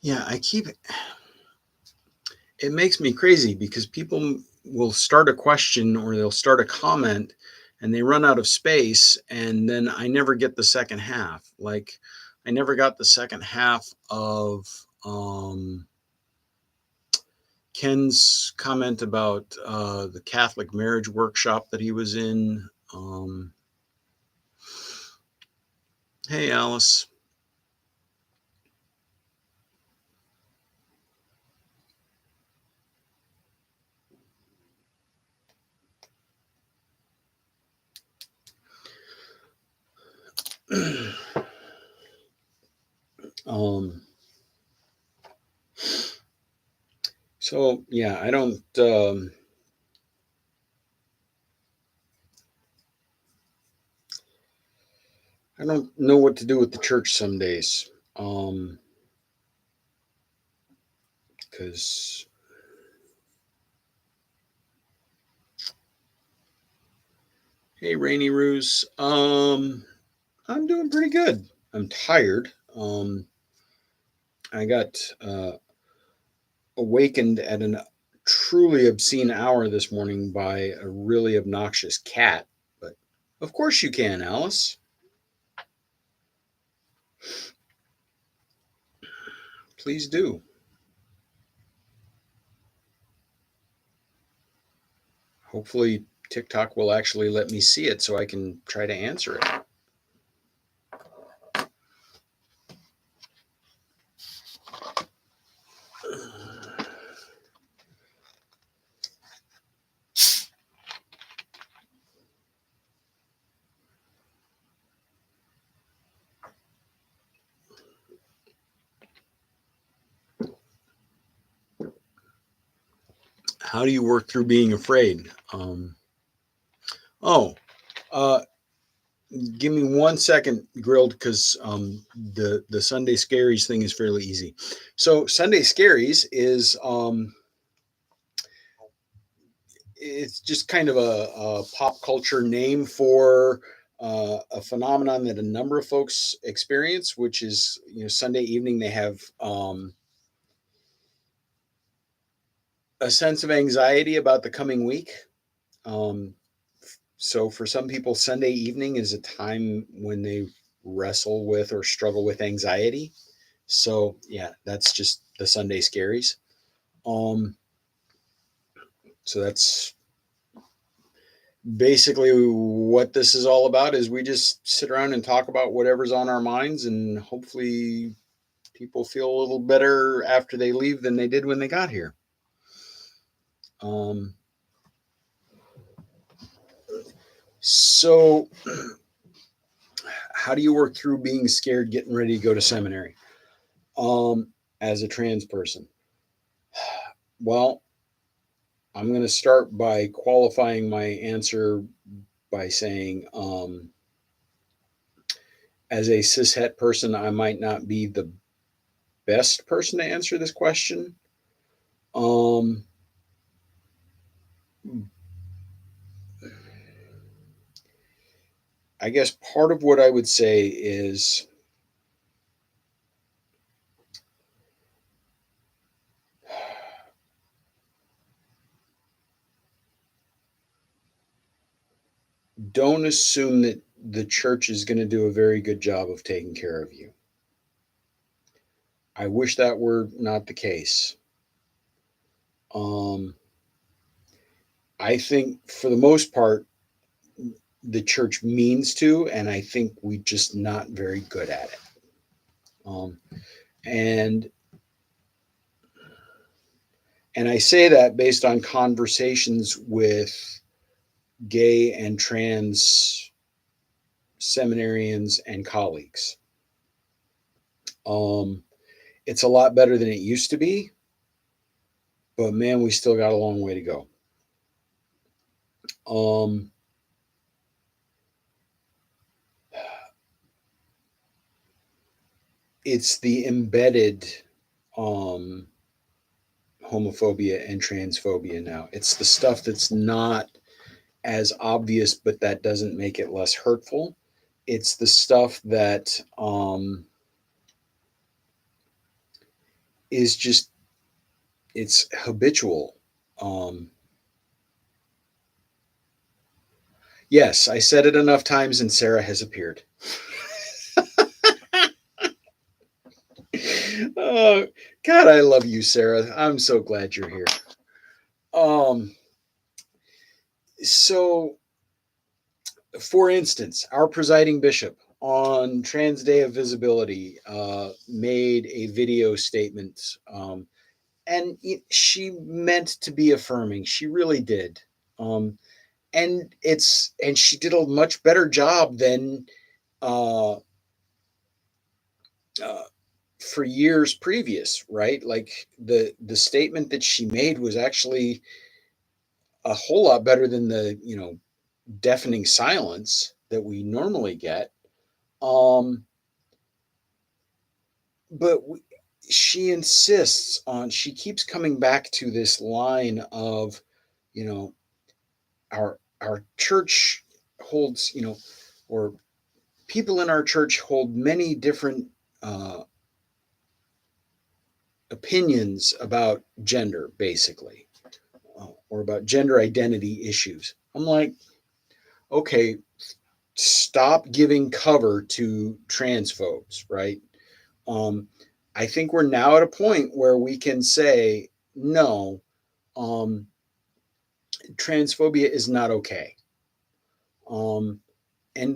Yeah, it makes me crazy because people will start a question or they'll start a comment and they run out of space, and then I never get the second half. Like, I never got the second half of Ken's comment about the Catholic marriage workshop that he was in. Hey, Alice. um, so yeah, I don't know what to do with the church some days. Because hey, Rainy Ruse, I'm doing pretty good. I'm tired. I got awakened at a truly obscene hour this morning by a really obnoxious cat. But of course you can, Alice. Please do. Hopefully, TikTok will actually let me see it so I can try to answer it. How do you work through being afraid? Oh, uh, give me 1 second, Grilled, because the Sunday Scaries thing is fairly easy. So Sunday Scaries is it's just kind of a pop culture name for a phenomenon that a number of folks experience, which is, Sunday evening they have a sense of anxiety about the coming week. Um, so for some people, Sunday evening is a time when they wrestle with or struggle with anxiety. So yeah, that's just the Sunday Scaries. Um, so that's basically what this is all about. Is we just sit around and talk about whatever's on our minds, and hopefully people feel a little better after they leave than they did when they got here. Um, so how do you work through being scared getting ready to go to seminary as a trans person? Well, I'm going to start by qualifying my answer by saying, as a cishet person, I might not be the best person to answer this question. Um, I guess part of what I would say is don't assume that the church is going to do a very good job of taking care of you. I wish that were not the case. Um, I think for the most part, the church means to, and I think we're just not very good at it. And I say that based on conversations with gay and trans seminarians and colleagues. It's a lot better than it used to be, but man, we still got a long way to go. It's the embedded homophobia and transphobia now. It's the stuff that's not as obvious, but that doesn't make it less hurtful. It's the stuff that is just, it's habitual. Yes, I said it enough times and Sarah has appeared. Oh, God, I love you, Sarah. I'm so glad you're here. So, for instance, our presiding bishop on Trans Day of Visibility made a video statement, and she meant to be affirming. She really did, and she did a much better job than uh, for years previous, right? Like the statement that she made was actually a whole lot better than the deafening silence that we normally get. But she insists on, she keeps coming back to this line of, you know, our church holds, or people in our church hold many different opinions about gender, basically, or about gender identity issues. I'm like, okay, stop giving cover to transphobes, right? I think we're now at a point where we can say, no, transphobia is not okay. And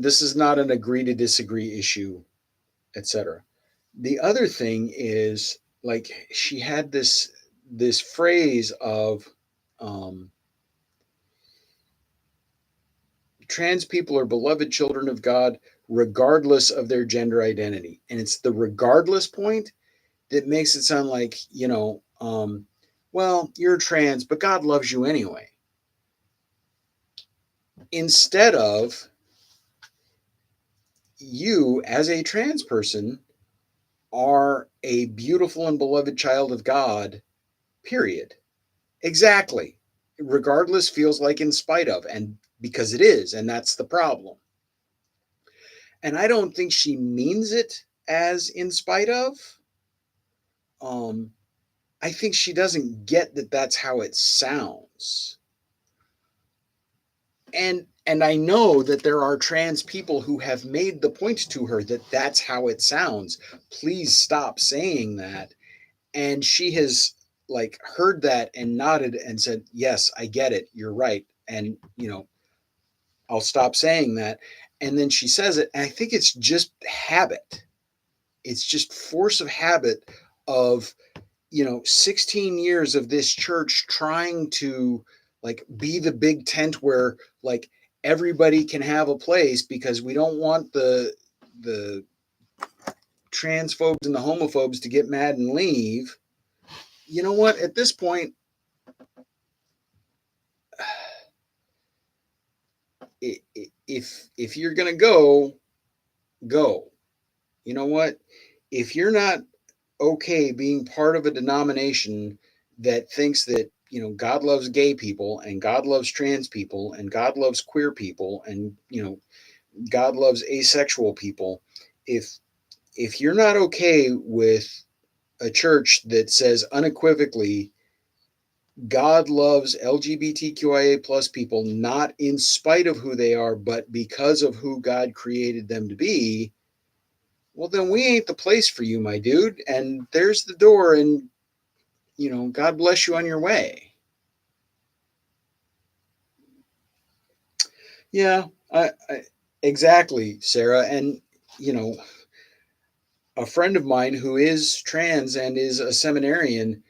this is not an agree to disagree issue, etc. The other thing is, like, she had this phrase of trans people are beloved children of God regardless of their gender identity. And it's the regardless point that makes it sound like, well, you're trans, but God loves you anyway. Instead of, you as a trans person are a beautiful and beloved child of God, period. Exactly. Regardless feels like in spite of, and because it is, and that's the problem. And I don't think she means it as in spite of. I think she doesn't get that that's how it sounds. And I know that there are trans people who have made the point to her that that's how it sounds. Please stop saying that. And she has, like, heard that and nodded and said, yes, I get it, you're right, and I'll stop saying that. And then she says it, and I think it's just habit. It's just force of habit of 16 years of this church trying to, like, be the big tent where, like, everybody can have a place, because we don't want the transphobes and the homophobes to get mad and leave. You know what? At this point, if you're gonna go. You know what? If you're not okay being part of a denomination that thinks that God loves gay people, and God loves trans people, and God loves queer people, and God loves asexual people, if you're not okay with a church that says unequivocally God loves LGBTQIA plus people, not in spite of who they are, but because of who God created them to be, well, then we ain't the place for you, my dude. And there's the door, and God bless you on your way. Yeah. Exactly, Sarah. And, you know, a friend of mine who is trans and is a seminarian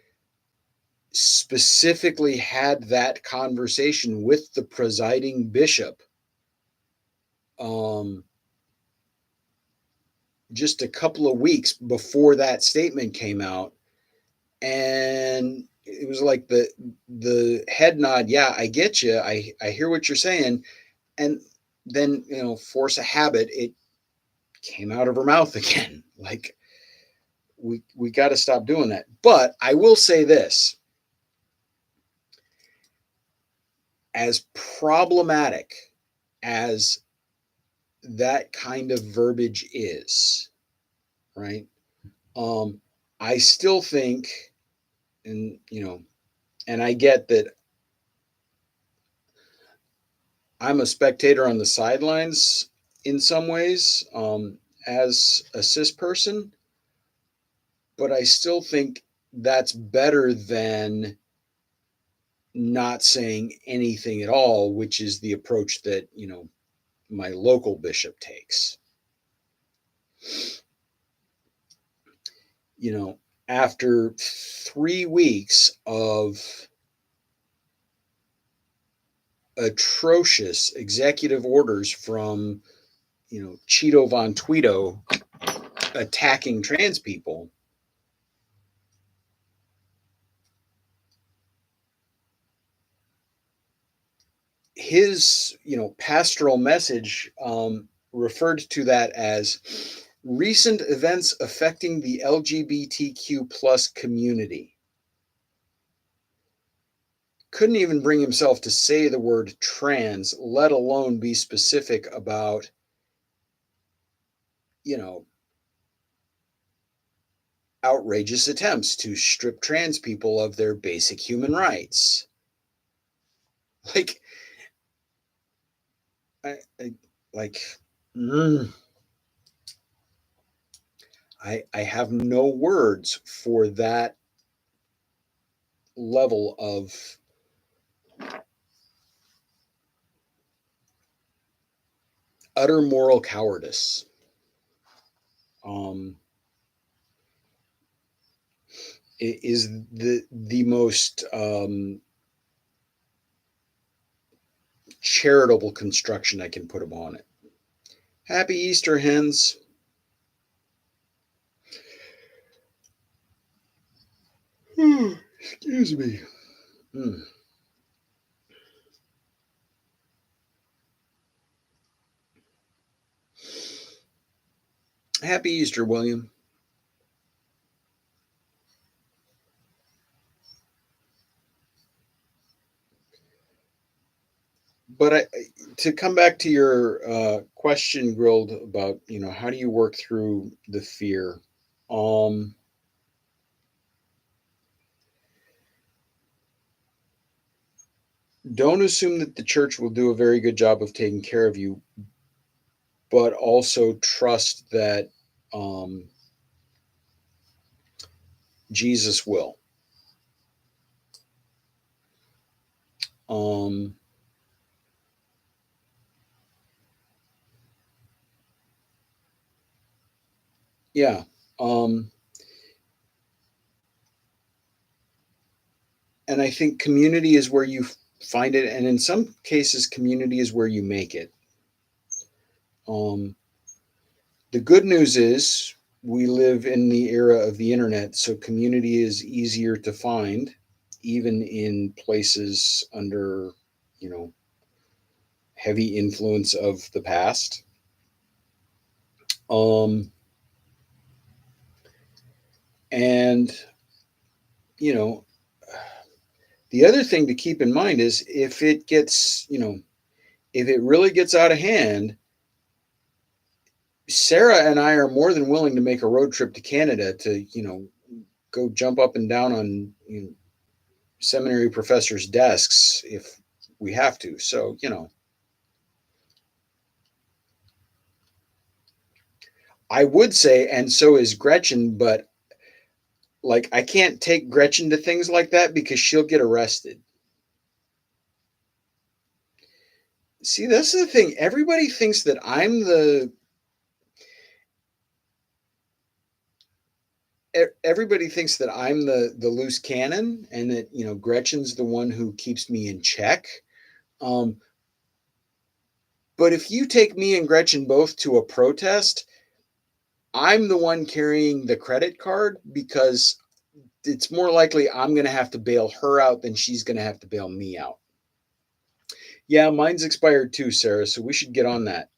specifically had that conversation with the presiding bishop um, just a couple of weeks before that statement came out. And it was like the head nod, yeah, I get you. I hear what you're saying. And then, force a habit, it came out of her mouth again. Like, we got to stop doing that. But I will say this, as problematic as that kind of verbiage is, right? Um, I still think, and and I get that I'm a spectator on the sidelines in some ways, as a cis person, but I still think that's better than not saying anything at all, which is the approach that, my local bishop takes. You know, after 3 weeks of atrocious executive orders from, Cheeto Von Tweedo attacking trans people, his, pastoral message referred to that as recent events affecting the LGBTQ plus community. Couldn't even bring himself to say the word trans, let alone be specific about, you know, outrageous attempts to strip trans people of their basic human rights. Like, I like, mm, I have no words for that level of utter moral cowardice. Um, is the most charitable construction I can put upon it. Happy Easter, hens. Excuse me. Mm. Happy Easter, William. But to come back to your question, Grilled, about how do you work through the fear? Um, don't assume that the church will do a very good job of taking care of you, but also trust that um, Jesus will. Um, yeah. Um, and I think community is where you find it, and in some cases, community is where you make it. Um, the good news is we live in the era of the internet, so community is easier to find, even in places under, you know, heavy influence of the past. Um, and you know, the other thing to keep in mind is if it gets, if it really gets out of hand, Sarah and I are more than willing to make a road trip to Canada to, go jump up and down on seminary professors' desks if we have to. So, I would say, and so is Gretchen, but like I can't take Gretchen to things like that because she'll get arrested. See, that's the thing. Everybody thinks that everybody thinks that I'm the loose cannon, and that Gretchen's the one who keeps me in check. Um, but if you take me and Gretchen both to a protest, I'm the one carrying the credit card, because it's more likely I'm going to have to bail her out than she's going to have to bail me out. Yeah, mine's expired too, Sarah, so we should get on that.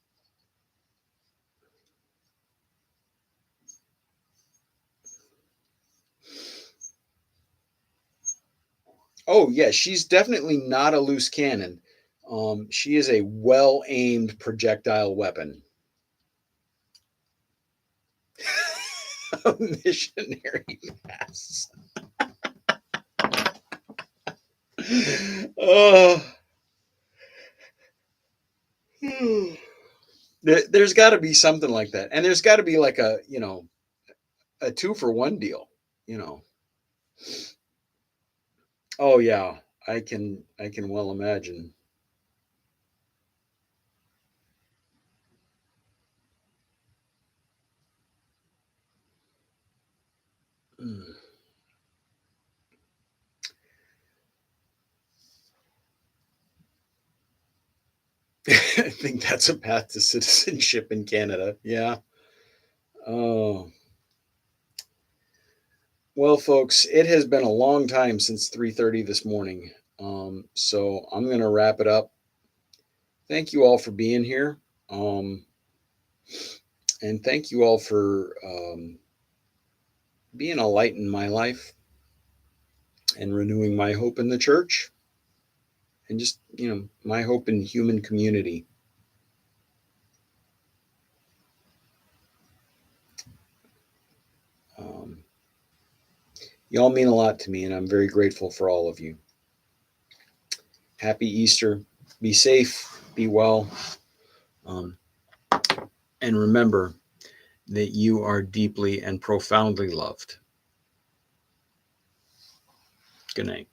Oh, yeah, she's definitely not a loose cannon. She is a well aimed projectile weapon. A missionary mass. Oh, there's got to be something like that, and there's got to be like a 2-for-1 deal. You know. Oh yeah, I can well imagine. Mm. I think that's a path to citizenship in Canada. Yeah. Oh. Well, folks, it has been a long time since 3:30 this morning. So I'm going to wrap it up. Thank you all for being here. Um, and thank you all for being a light in my life and renewing my hope in the church, and just, my hope in human community. Um, y'all mean a lot to me, and I'm very grateful for all of you. Happy Easter. Be safe. Be well. Um, and remember that you are deeply and profoundly loved. Good night.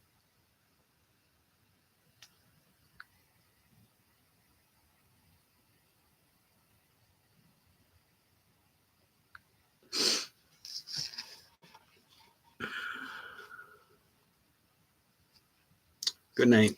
Good night.